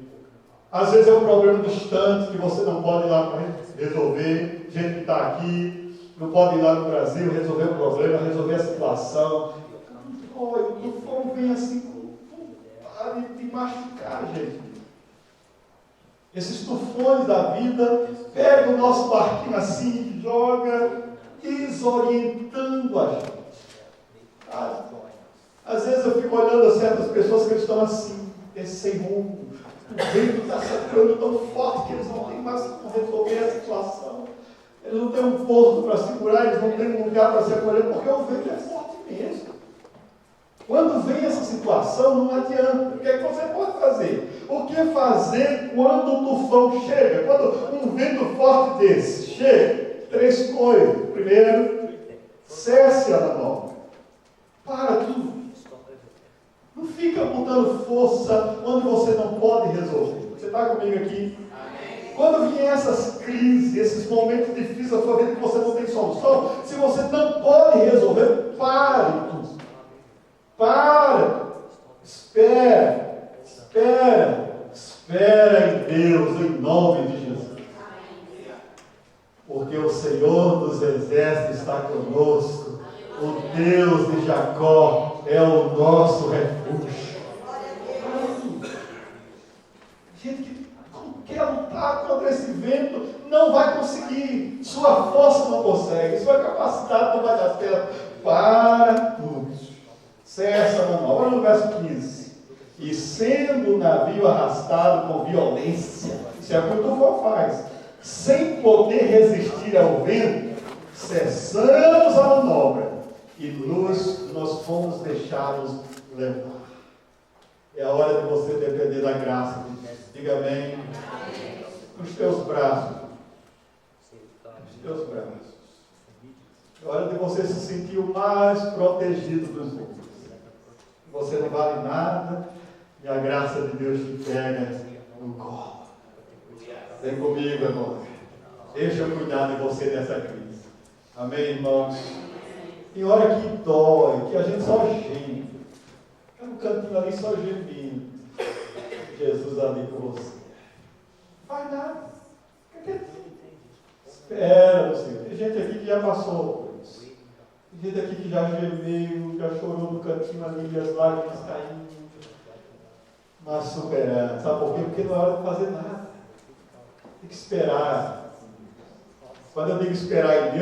Às vezes é um problema distante que você não pode ir lá resolver. Gente que está aqui, não pode ir lá no Brasil resolver o problema, resolver a situação. Dói, o tufão vem assim com vontade de machucar, gente. Esses tufões da vida pegam o nosso barquinho assim e joga, desorientando a gente. Às vezes eu fico olhando a certas pessoas que estão assim, sem rumo. O vento está sacando tão forte que eles não têm mais como resolver a situação. Eles não têm um porto para segurar, eles não têm um lugar para se acolher, porque o vento é forte mesmo. Quando vem essa situação, não adianta. O que é que você pode fazer? O que fazer quando o tufão chega? Quando um vento forte desse chega? 3 coisas. Primeiro, cesse a manobra. Para tudo. Não fica botando força onde você não pode resolver. Você está comigo aqui? Amém. Quando vier essas crises, esses momentos difíceis da sua vida que você não tem solução, se você não pode resolver, pare tudo. Para. Espera em Deus, em nome de Jesus. Porque o Senhor dos Exércitos está conosco. O Deus de Jacó é o nosso refúgio. Gente que quer lutar contra esse vento, não vai conseguir. Sua força não consegue. Sua capacidade não vai dar certo. Para tudo. Cessa a manobra. Olha no verso 15. E sendo o navio arrastado com violência, isso é o que o tufão faz, sem poder resistir ao vento, cessamos a manobra e nós fomos deixados levar. É a hora de você depender da graça de Deus. Diga amém. Os teus braços. Os teus braços. É hora de você se sentir o mais protegido dos outros. Você não vale nada e a graça de Deus te pega no colo. Vem comigo, irmão. Deixa eu cuidar de você nessa crise. Amém, irmãos? Tem hora que dói, que a gente só geme. Fica no cantinho ali só gemendo. Jesus ali com você. Não faz nada. Fica quietinho. Espera no Senhor. Tem gente aqui que já passou por isso. Tem gente aqui que já gemeu, já chorou no cantinho ali, as lágrimas caindo. Mas superando. Sabe por quê? Porque não é hora de fazer nada. Tem que esperar. Quando eu digo esperar em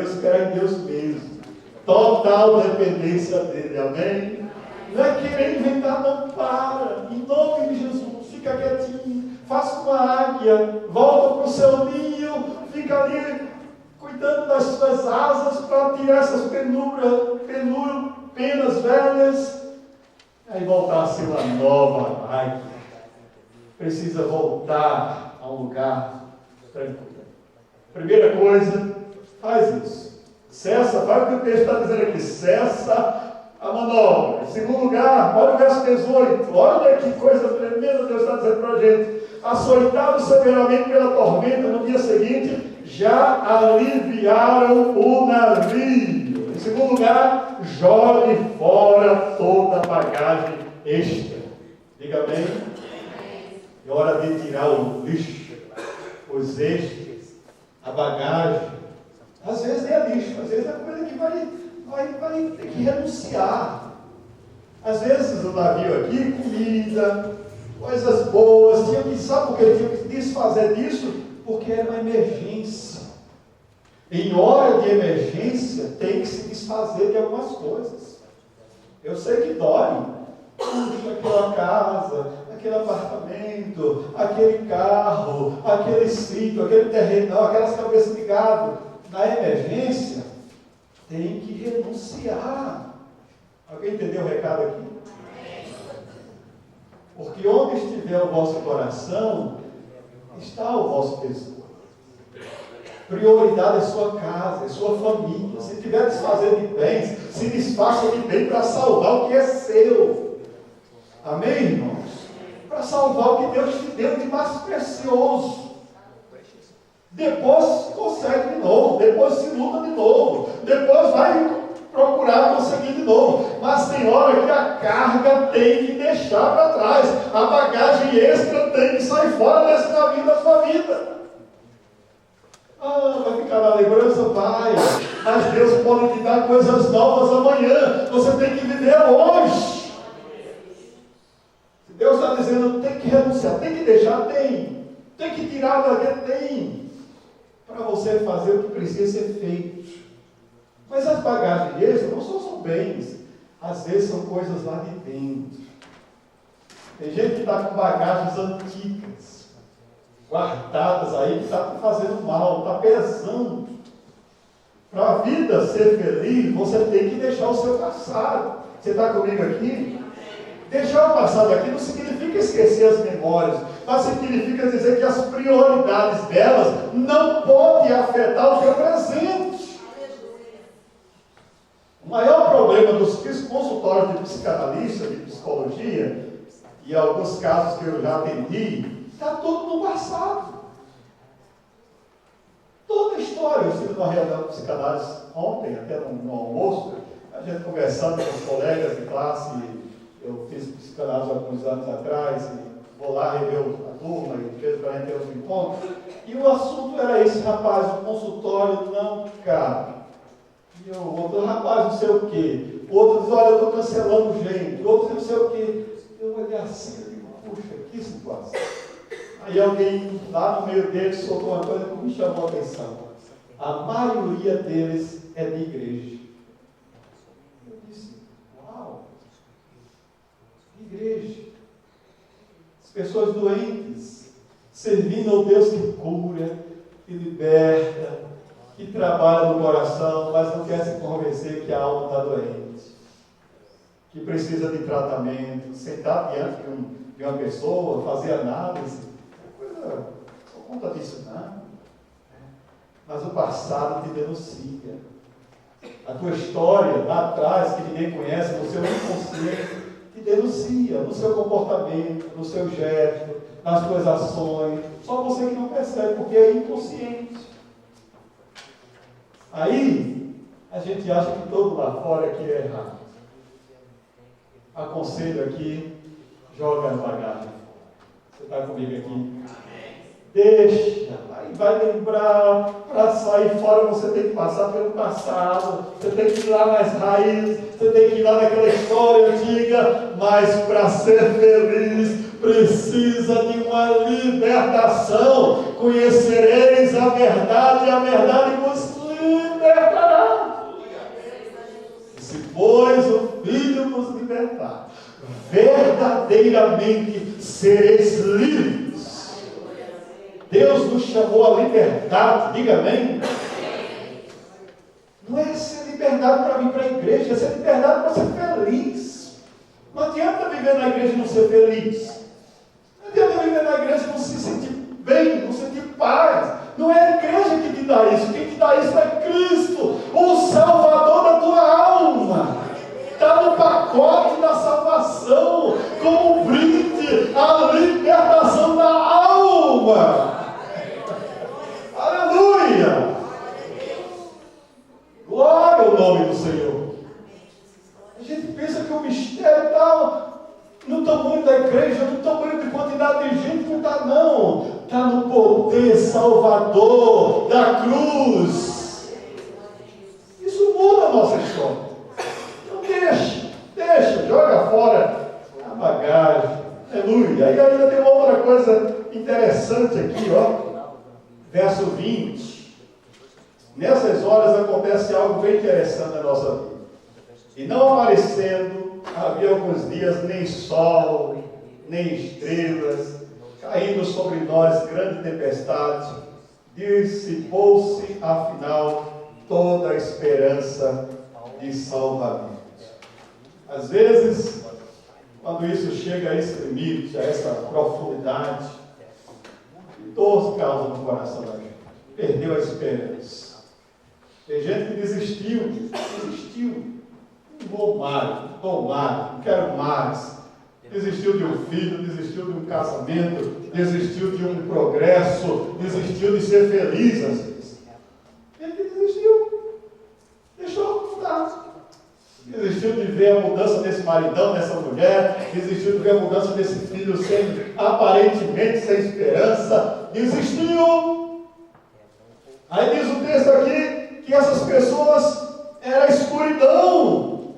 Deus mesmo. Total dependência dele, amém? Não é querer inventar, não, para. Em nome de Jesus, fica quietinho. Faça uma águia, volta para o seu ninho, fica ali cuidando das suas asas para tirar essas penas velhas. Aí voltar a ser uma nova águia. Precisa voltar a um lugar tranquilo. Primeira coisa, faz isso. Cessa, faz o que o texto está dizendo aqui. Cessa a manobra. Em segundo lugar, olha o verso 18. Olha que coisa tremenda Deus está dizendo para a gente. Açoitado severamente pela tormenta, no dia seguinte, já aliviaram o navio. Em segundo lugar, jogue fora toda a bagagem extra. Diga bem. É hora de tirar o lixo, os extras, a bagagem. Às vezes nem é lixo, às vezes é coisa que vai ter que renunciar. Às vezes o navio aqui, comida, coisas boas, sabe por que ele tinha que desfazer disso? Porque era uma emergência. Em hora de emergência, tem que se desfazer de algumas coisas. Eu sei que dói. puxa, aquela casa, aquele apartamento, aquele carro, aquele sítio, aquele terreno, aquelas cabeças de gado. Na emergência, tem que renunciar. Alguém entendeu o recado aqui? Porque onde estiver o vosso coração, está o vosso tesouro. Prioridade é sua casa, é sua família. Se tiver desfazer de bens, se desfaça de bem para salvar o que é seu. Amém, irmãos? Para salvar o que Deus te deu de mais precioso. Depois consegue de novo, depois se luta de novo, depois vai procurar conseguir de novo. Mas tem hora que a carga tem que deixar para trás, a bagagem extra tem que sair fora desse caminho da sua vida. Vai ficar na lembrança? Vai. Mas Deus pode te dar coisas novas amanhã. Você tem que viver hoje. Se Deus está dizendo, tem que renunciar, tem que deixar, tem. Tem que tirar da vida, tem. Para você fazer o que precisa ser feito. Mas as bagagens extras não são bens. Às vezes são coisas lá de dentro. Tem gente que está com bagagens antigas, guardadas aí, que está fazendo mal, está pesando. Para a vida ser feliz, você tem que deixar o seu passado. Você está comigo aqui? Deixar o passado aqui não significa esquecer as memórias, mas significa dizer que as prioridades delas não podem afetar o seu presente. O maior problema dos consultórios de psicanalista, de psicologia, e alguns casos que eu já atendi, está tudo no passado. Toda a história. Eu estive numa reunião de psicanálise ontem, até no almoço, a gente conversando com os colegas de classe. Eu fiz psicanálise há alguns anos atrás, e vou lá rever a turma, e de vez em quando a gente tem uns encontros. E o assunto era esse, rapaz, o consultório não cabe. E o outro, rapaz, não sei o quê. O outro diz, olha, eu estou cancelando gente. O outro diz, não sei o quê. Eu olhei assim, eu digo, puxa, que situação. Aí alguém lá no meio deles soltou uma coisa que me chamou a atenção. A maioria deles é de igreja. Eu disse, uau, igreja. As pessoas doentes, servindo ao Deus que cura, que liberta, que trabalha no coração, mas não quer se convencer que a alma está doente, que precisa de tratamento, sentar diante de uma pessoa, fazer análise. Não conta disso não. Mas o passado te denuncia. A tua história lá atrás, que ninguém conhece, no seu inconsciente, te denuncia no seu comportamento, no seu gesto, nas tuas ações. Só você que não percebe, porque é inconsciente. Aí, a gente acha que todo lá fora aqui é errado. Aconselho aqui, joga a bagagem. Você está comigo aqui? Deixa, aí vai lembrar, para sair fora você tem que passar pelo passado, você tem que ir lá nas raízes, você tem que ir lá naquela história antiga, mas para ser feliz precisa de uma libertação. Conhecereis a verdade e a verdade vos libertará. Se pois o Filho vos libertar, verdadeiramente sereis livres. Deus nos chamou à liberdade, diga amém. Não é ser liberdade para vir para a igreja, é ser liberdade para ser feliz. Não adianta viver na igreja e não ser feliz. Não adianta viver na igreja e não se sentir bem, não sentir paz. Não é a igreja que te dá isso, quem te dá isso é Cristo, o Salvador da tua alma. Está no pacote da salvação, como brinde, a libertação da alma. Aleluia! Glória ao nome do Senhor. A gente pensa que o mistério está no tamanho da igreja, no tamanho de quantidade de gente, não está não. Está no poder salvador da cruz. Isso muda a nossa história. Deixa, joga fora a bagagem. Aleluia. E ainda tem uma outra coisa interessante aqui, ó. Verso 20. Nessas horas acontece algo bem interessante na nossa vida. E não aparecendo havia alguns dias nem sol, nem estrelas, caindo sobre nós grande tempestade, dissipou-se afinal toda a esperança de salvamento. Às vezes, quando isso chega a esse limite, a essa profundidade, dor causa no coração da gente, perdeu a esperança. Tem gente que desistiu, não vou mais, não estou mais, não quero mais. Desistiu de um filho, desistiu de um casamento, desistiu de um progresso, desistiu de ser feliz às vezes. Ele desistiu, deixou mudar. Desistiu de ver a mudança desse maridão, dessa mulher, desistiu de ver a mudança desse filho aparentemente sem esperança, desistiu. Aí diz o texto aqui que essas pessoas era escuridão,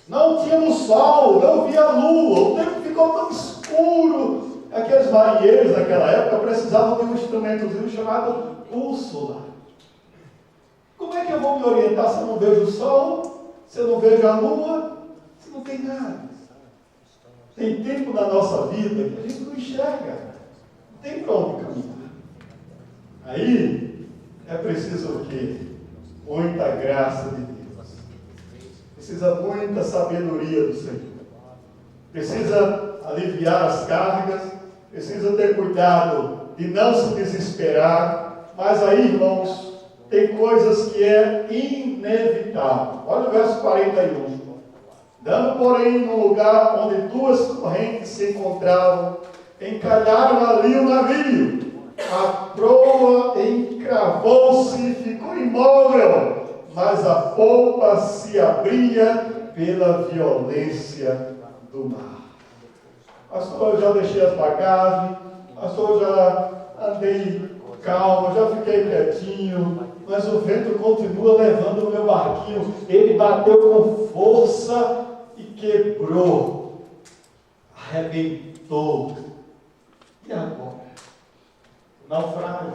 não tínhamos sol, não via lua, o tempo ficou tão escuro. Aqueles marinheiros naquela época precisavam de um instrumentozinho chamado bússola. Como é que eu vou me orientar se eu não vejo o sol, se eu não vejo a lua, se não tem nada? Tem tempo na nossa vida que a gente não enxerga, não tem para onde caminhar. Aí é preciso o quê? Muita graça de Deus. Precisa muita sabedoria do Senhor. Precisa aliviar as cargas. Precisa ter cuidado de não se desesperar. Mas aí, irmãos, tem coisas que é inevitável. Olha o verso 41. Dando, porém, no lugar onde duas correntes se encontravam, encalharam ali o navio. A proa encravou-se e ficou imóvel, mas a polpa se abria pela violência do mar. Pastor, eu já deixei as bagagens, pastor, eu já andei calmo, já fiquei quietinho, mas o vento continua levando o meu barquinho. Ele bateu com força e quebrou, arrebentou. E agora? Naufrágio.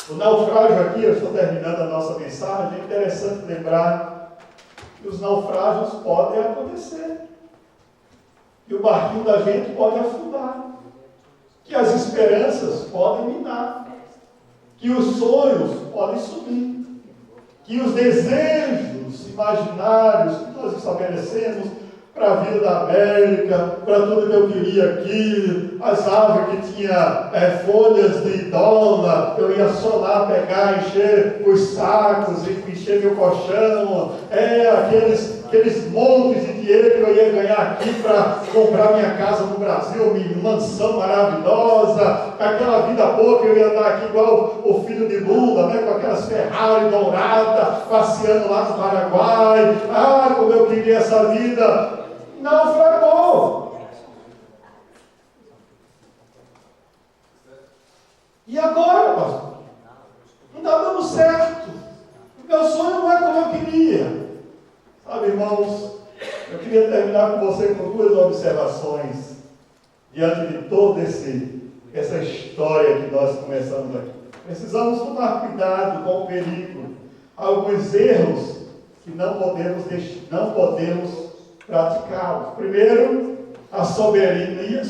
O naufrágio aqui, eu estou terminando a nossa mensagem, é interessante lembrar que os naufrágios podem acontecer. Que o barquinho da gente pode afundar. Que as esperanças podem minar. Que os sonhos podem subir. Que os desejos imaginários que nós estabelecemos para a vida da América, para tudo que eu queria aqui, as árvores que tinha folhas de dólar, eu ia só lá pegar, encher os sacos, encher meu colchão, aqueles montes de dinheiro que eu ia ganhar aqui para comprar minha casa no Brasil, minha mansão maravilhosa, aquela vida boa que eu ia andar aqui igual o filho de Lula, né, com aquelas Ferrari douradas, passeando lá no Paraguai. Ah, como eu queria essa vida! Naufragou. E agora, pastor? Não está dando certo. O meu sonho não é como eu queria. Sabe, irmãos, eu queria terminar com você com duas observações diante de toda essa história que nós começamos aqui. Precisamos tomar cuidado com o perigo. Alguns erros que não podemos praticá-los. Primeiro, a soberania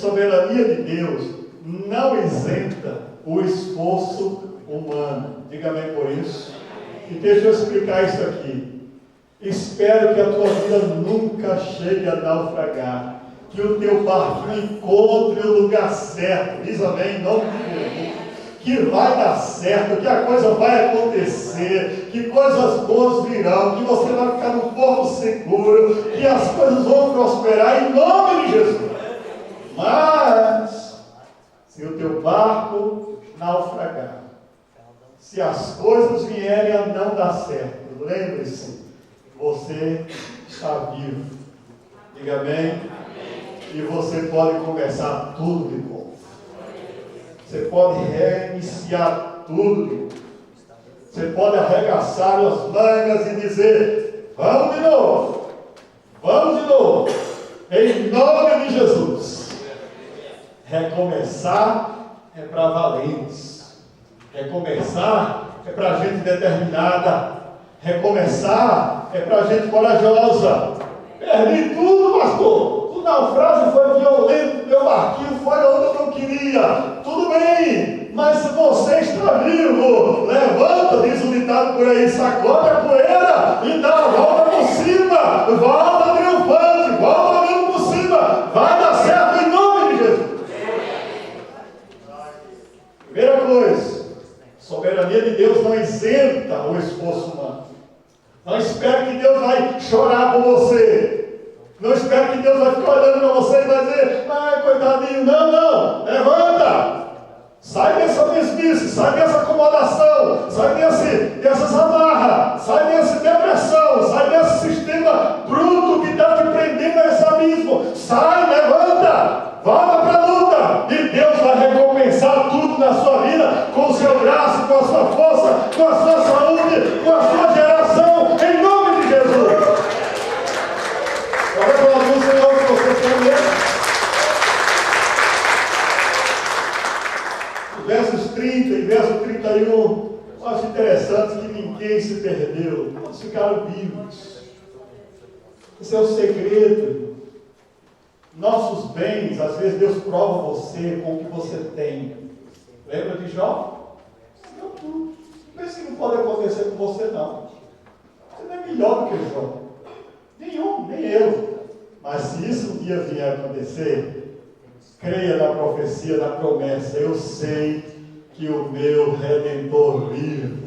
de Deus não isenta o esforço humano. Diga amém por isso. E deixa eu explicar isso aqui. Espero que a tua vida nunca chegue a naufragar. Que o teu barquinho encontre o lugar certo. Diz amém, em nome de Jesus. Que vai dar certo, que a coisa vai acontecer, que coisas boas virão, que você vai ficar no porto seguro, que as coisas vão prosperar em nome de Jesus. Mas, se o teu barco naufragar, se as coisas vierem a não dar certo, lembre-se, você está vivo. Diga amém. E você pode começar tudo de novo. Você pode reiniciar tudo. Você pode arregaçar as mangas e dizer: vamos de novo. Vamos de novo. Em nome de Jesus. Recomeçar é para valentes. Recomeçar é para gente determinada. Recomeçar é para gente corajosa. Perdi tudo, pastor. O naufrágio foi violento, meu barquinho foi onde eu não queria. Tudo bem, mas se você está vivo, levanta, diz o ditado por aí, sacode a poeira e dá a volta por cima. Volta triunfante, volta olhando por cima. Vai dar certo em nome de Jesus. Primeira coisa, a soberania de Deus não isenta o esforço humano. Não espere que Deus vai chorar por você. Não espere que Deus vai ficar olhando para você e vai dizer, ai, coitadinho. Não, não. Levanta. Sai dessa mesmice, sai dessa acomodação, sai dessas amarras, sai dessa depressão, sai desse sistema bruto que está te prendendo a esse abismo. Sai, levanta, volta para a luta, e Deus vai recompensar tudo na sua vida, com o seu braço, com a sua força, com a sua saúde, com a sua geração, em nome de Jesus. Olha para o Senhor que você quer ver. Versos 30 e verso 31, eu acho interessante que ninguém se perdeu, todos ficaram vivos. Esse é o segredo. Nossos bens, às vezes Deus prova você com o que você tem. Lembra de Jó? Deu tudo. Não pense que não pode acontecer com você, não. Você não é melhor do que Jó. Nenhum, nem eu. Mas se isso um dia vier a acontecer, creia na profecia, na promessa. Eu sei que o meu Redentor vive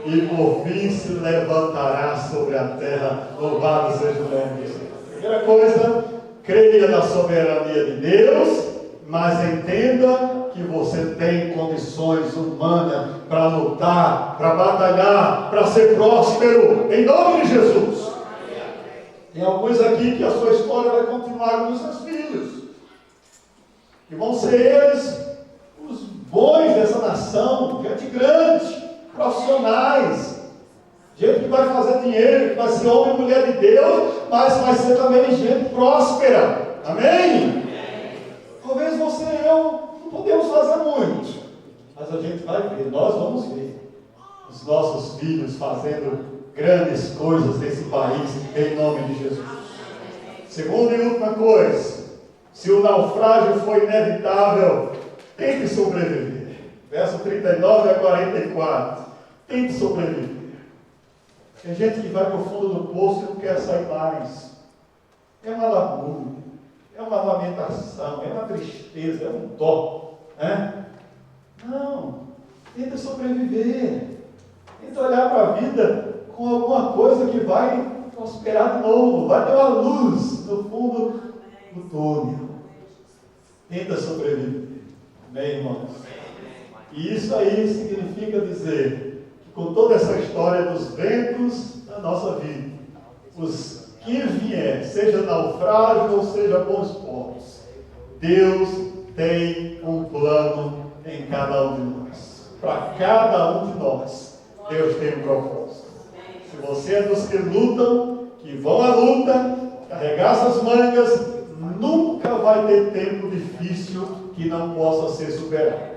e por fim se levantará sobre a terra. Louvado seja o nome de Deus. Primeira coisa, creia na soberania de Deus, mas entenda que você tem condições humanas para lutar, para batalhar, para ser próspero, em nome de Jesus. Tem alguns aqui que a sua história vai continuar com os seus filhos. Que vão ser eles os bons dessa nação, gente grande, profissionais, gente que vai fazer dinheiro, que vai ser homem e mulher de Deus, mas vai ser também gente próspera. Amém? Talvez você e eu não podemos fazer muito, mas a gente vai ver, nós vamos ver os nossos filhos fazendo grandes coisas nesse país, em nome de Jesus. Segunda e última coisa, se o naufrágio foi inevitável, tente sobreviver. Verso 39 a 44. Tente sobreviver. Tem gente que vai para o fundo do poço e não quer sair mais. É uma lamúria, é uma lamentação, é uma tristeza, é um dó. Né? Não. Tenta sobreviver. Tenta olhar para a vida com alguma coisa que vai prosperar de novo. Vai ter uma luz no fundo do túnel. Tenta sobreviver. Amém, irmãos? E isso aí significa dizer que com toda essa história dos ventos da nossa vida, os que vier, seja naufrágio ou seja bons portos, Deus tem um plano em cada um de nós. Para cada um de nós, Deus tem um propósito. Se você é dos que lutam, que vão à luta, carregar suas mangas, nunca vai ter tempo difícil que não possa ser superado.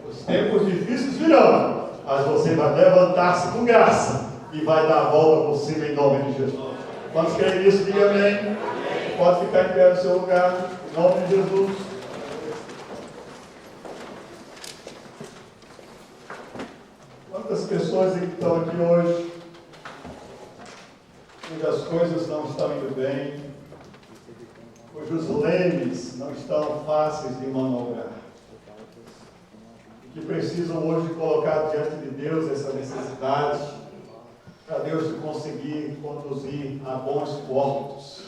Os tempos difíceis virão, mas você vai levantar-se com graça e vai dar a volta por cima em nome de Jesus. Quantos creem nisso? Diga amém. Pode ficar em pé no seu lugar, em nome de Jesus. Quantas pessoas que estão aqui hoje, cujas coisas não estão indo bem, cujos lemes não estão fáceis de manobrar, e que precisam hoje colocar diante de Deus essa necessidade, para Deus te conseguir conduzir a bons portos.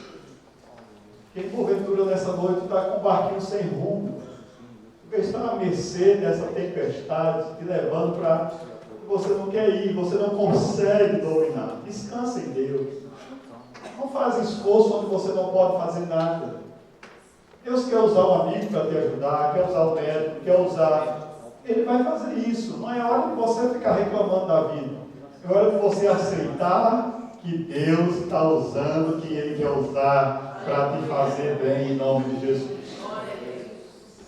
Quem porventura nessa noite está com o barquinho sem rumo, porque está à mercê dessa tempestade, te levando para que você não quer ir, você não consegue dominar. Descansa em Deus. Não faz esforço onde você não pode fazer nada. Deus quer usar um amigo para te ajudar, quer usar o médico, quer usar. Ele vai fazer isso. Não é hora de você ficar reclamando da vida. É hora de você aceitar que Deus está usando quem Ele quer usar para te fazer bem em nome de Jesus.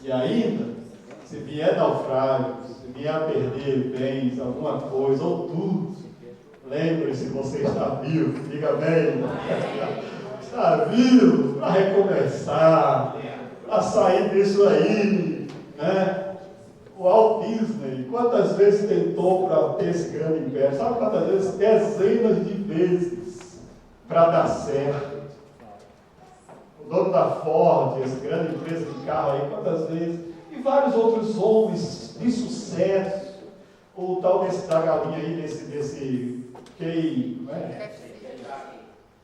E ainda, se vier naufrágio, se vier a perder bens, alguma coisa, ou tudo, lembre-se, você está vivo. Diga amém. Está Está vivo para recomeçar, para sair disso aí, né? O Walt Disney, quantas vezes tentou para ter esse grande império? Sabe quantas vezes? Dezenas de vezes para dar certo. O dono da Ford, essa grande empresa de carro aí, quantas vezes? E vários outros homens de sucesso. O tal da galinha aí, desse Key, não é?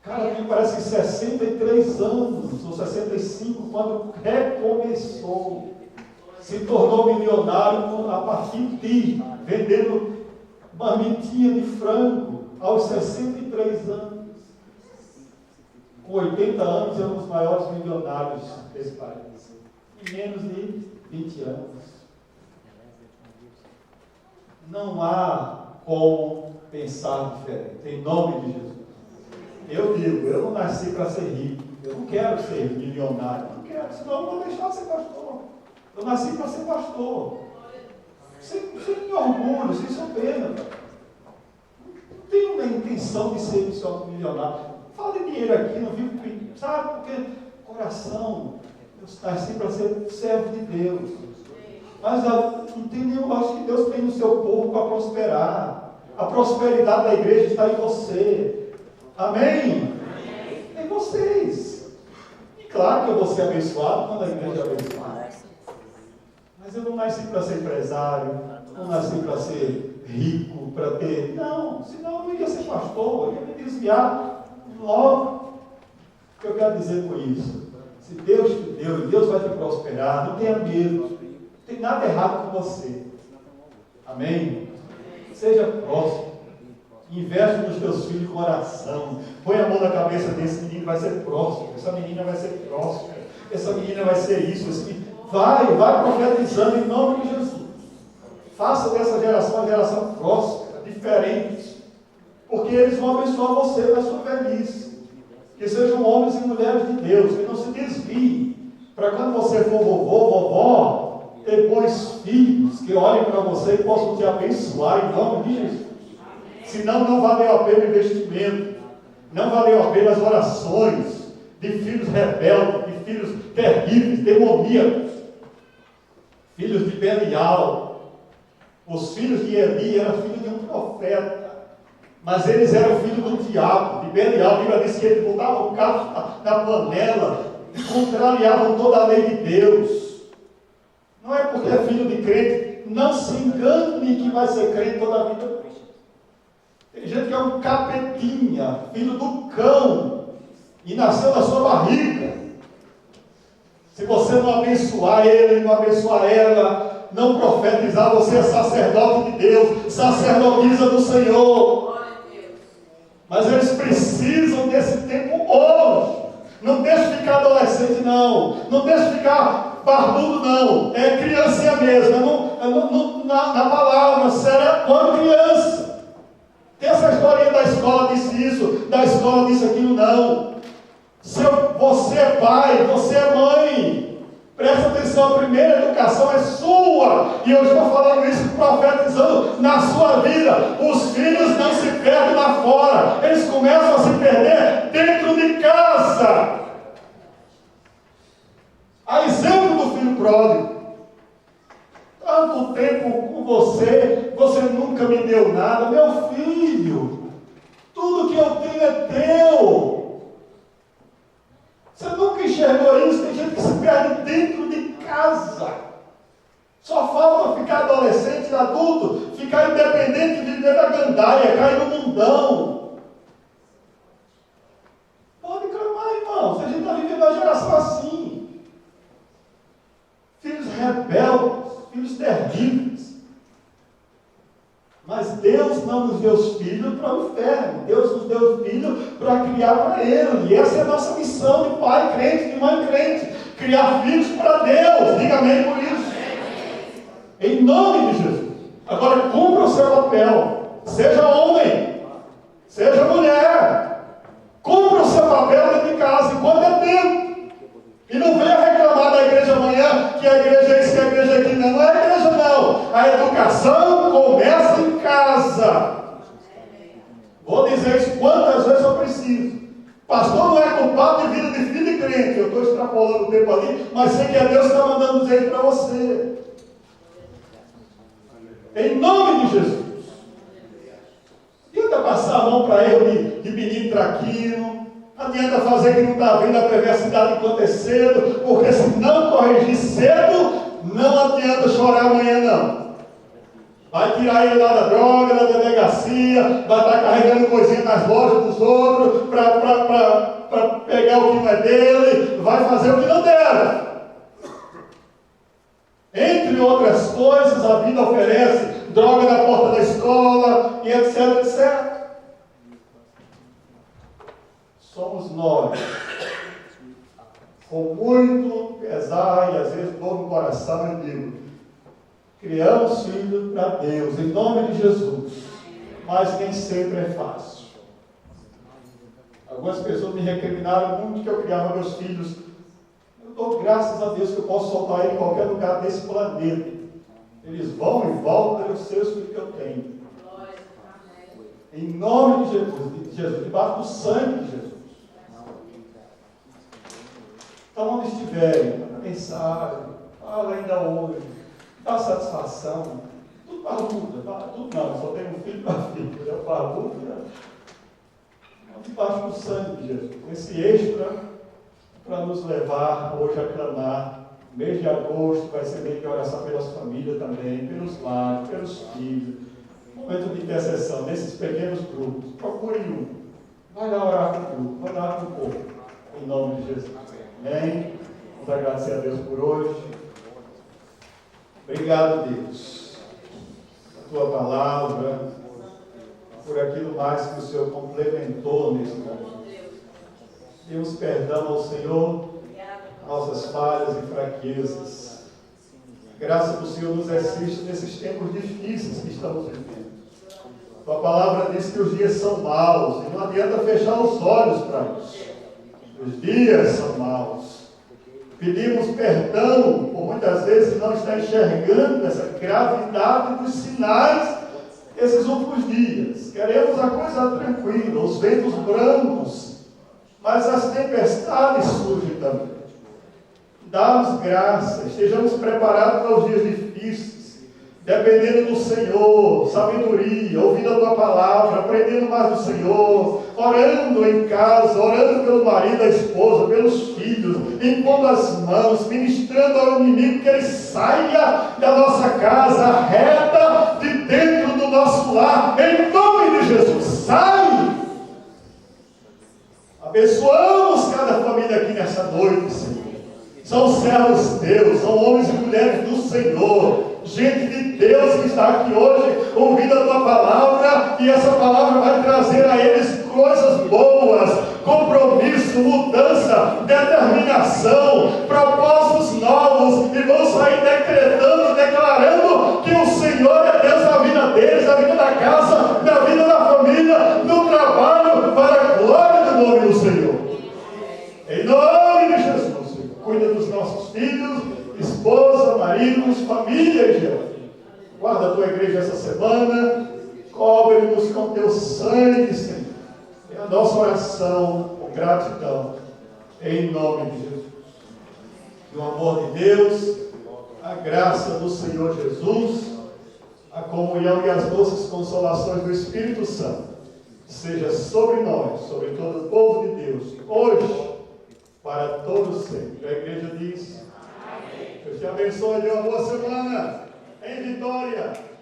Cara, me parece que 63 anos, ou 65, quando recomeçou, se tornou milionário a partir de vendendo marmitinha de frango aos 63 anos. Com 80 anos, é um dos maiores milionários desse país. Em menos de 20 anos. Não há como pensar diferente, em nome de Jesus. Eu digo, eu não nasci para ser rico, eu não quero ser milionário, não quero, senão eu vou deixar de ser pastor. Eu nasci para ser pastor. Sem orgulho, sem soberba. Não tenho a intenção de ser só milionário. Fala de dinheiro aqui, não vivo pedindo, sabe? Porque coração, eu nasci para ser servo de Deus. Mas eu acho que Deus tem no seu povo para prosperar. A prosperidade da igreja está em você. Amém? Em vocês. E claro que eu vou ser abençoado quando a igreja é abençoada. Mas eu não nasci para ser empresário, não nasci para ser rico, para ter. Não, senão eu não ia ser pastor, eu ia me desviar logo. O que eu quero dizer com isso? Se Deus te deu e Deus vai te prosperar, não tenha medo. Não tem nada errado com você. Amém? Seja próximo. Investe nos teus filhos com oração. Põe a mão na cabeça desse menino, vai ser próximo. Essa menina vai ser próxima. Essa menina vai ser isso. Vai profetizando em nome de Jesus. Faça dessa geração uma geração próxima, diferente. Porque eles vão abençoar você na sua velhice. Que sejam homens e mulheres de Deus, que não se desviem. Para quando você for vovô, vovó, ter bons filhos que olhem para você e possam te abençoar em nome de Jesus. Senão não valeu a pena o investimento, não valeu a pena as orações de filhos rebeldes, de filhos terríveis, demoníacos, filhos de Belial. Os filhos de Eli eram filhos de um profeta, mas eles eram filhos do diabo, de Belial. A Bíblia diz que eles botavam o carro na panela e contrariavam toda a lei de Deus. Não é porque é filho de crente, não se engane que vai ser crente toda a vida. Tem gente que é um capetinha, filho do cão, e nasceu na sua barriga. Se você não abençoar ele, não abençoar ela, não profetizar, você é sacerdote de Deus, sacerdotisa do Senhor. Mas eles precisam desse tempo hoje. Não deixe ficar adolescente, não. Não deixe ficar barbudo, não. É criancinha mesmo. Na palavra, séria, quando criança. Tem essa historinha da escola disse isso, da escola disse aquilo, não. Você é pai, você é mãe. Presta atenção, a primeira educação é sua. E eu estou falando isso, profetizando na sua vida. Os filhos não se perdem lá fora. Eles começam a se perder dentro de casa. A exemplo do filho pródigo. Tanto tempo com você, você nunca me deu nada. Meu filho, tudo que eu tenho é teu. Você nunca enxergou isso? Tem gente que se perde dentro de casa. Só falta ficar adolescente, adulto, ficar independente, viver na gandaia, cair no mundão. Pode clamar, irmãos. A gente está vivendo uma geração assim. Filhos rebeldes, filhos terríveis. Mas Deus não nos deu filhos para o inferno. Deus nos deu filhos para criar para Ele. E essa é a nossa missão de pai crente, de mãe crente. Criar filhos para Deus. Diga amém por isso. Em nome de Jesus. Agora cumpra o seu papel. Seja homem, seja mulher. Cumpra o seu papel dentro de casa, enquanto é tempo. E não venha reclamar da igreja amanhã, que a igreja é isso, que a igreja é aquilo. Não é a igreja, não. A educação começa em casa. Vou dizer isso quantas vezes eu preciso. Pastor não é culpado de estou extrapolando o tempo ali, mas sei que é Deus que está mandando dizer isso para você. Em nome de Jesus. Adianta passar a mão para erro de menino traquino. Adianta fazer que não está vendo a perversidade acontecendo, porque se não corrigir cedo, não adianta chorar amanhã não. Vai tirar ele lá da droga, da delegacia, vai estar carregando coisinha nas lojas dos outros, para pegar o que não é dele, vai fazer o que não deve. Entre outras coisas, a vida oferece droga na porta da escola, e etc, etc. Somos nós, com muito pesar e às vezes dor no coração, eu digo, criamos filhos para Deus, em nome de Jesus, mas nem sempre é fácil. Algumas pessoas me recriminaram muito que eu criava meus filhos. Eu dou graças a Deus que eu posso soltar ele em qualquer lugar desse planeta. Eles vão e voltam, eu sei os filhos que eu tenho. Em nome de Jesus, debaixo do sangue de Jesus. Então, onde estiverem, mensagem, fala ainda hoje, dá satisfação, tudo parruda, tudo não, só tenho um filho para filho, é parruda, né? Debaixo do sangue de Jesus, esse extra para nos levar hoje a clamar. Mês de agosto vai ser mês de oração pelas famílias também, pelos lares, pelos filhos, momento de intercessão, nesses pequenos grupos, procure um, vai lá orar com o grupo, vai lá com o povo, em nome de Jesus. Amém? Vamos agradecer a Deus por hoje. Obrigado, Deus, pela tua palavra, por aquilo mais que o Senhor complementou nesse momento. Pedimos perdão ao Senhor, nossas falhas e fraquezas. A graça do Senhor nos assiste nesses tempos difíceis que estamos vivendo. Tua palavra diz que os dias são maus, e não adianta fechar os olhos para isso. Os dias são maus. Pedimos perdão por muitas vezes não estar enxergando essa gravidade dos sinais desses últimos dias. Queremos a coisa tranquila, os ventos brancos, mas as tempestades surgem também. Dá-nos graça, estejamos preparados para os dias difíceis, dependendo do Senhor, sabedoria, ouvindo a tua palavra, aprendendo mais do Senhor, orando em casa, orando pelo marido, a esposa, pelos filhos, impondo as mãos, ministrando ao inimigo que ele saia da nossa casa, reta de dentro do nosso lar, em nome de Jesus, sai! Abençoamos cada família aqui nessa noite, Senhor. São servos teus, são homens e mulheres do Senhor, gente de Deus que está aqui hoje ouvindo a tua palavra, e essa palavra vai trazer a eles coisas boas, compromisso, mudança, determinação, propósitos novos, e vão sair decretando, declarando que o Senhor é Deus na vida deles, na vida da casa, na vida da família, no trabalho, para a glória do nome do Senhor. Em nome de Jesus. Cuida dos nossos filhos, esposa, maridos, família, Jeová. Guarda a tua igreja essa semana, cobre-nos com teu sangue, Senhor. É a nossa oração com gratidão, em nome de Jesus. Que o amor de Deus, a graça do Senhor Jesus, a comunhão e as doces consolações do Espírito Santo, seja sobre nós, sobre todo o povo de Deus, hoje, para todos sempre. A igreja diz: amém. Deus te abençoe, uma boa semana, em vitória.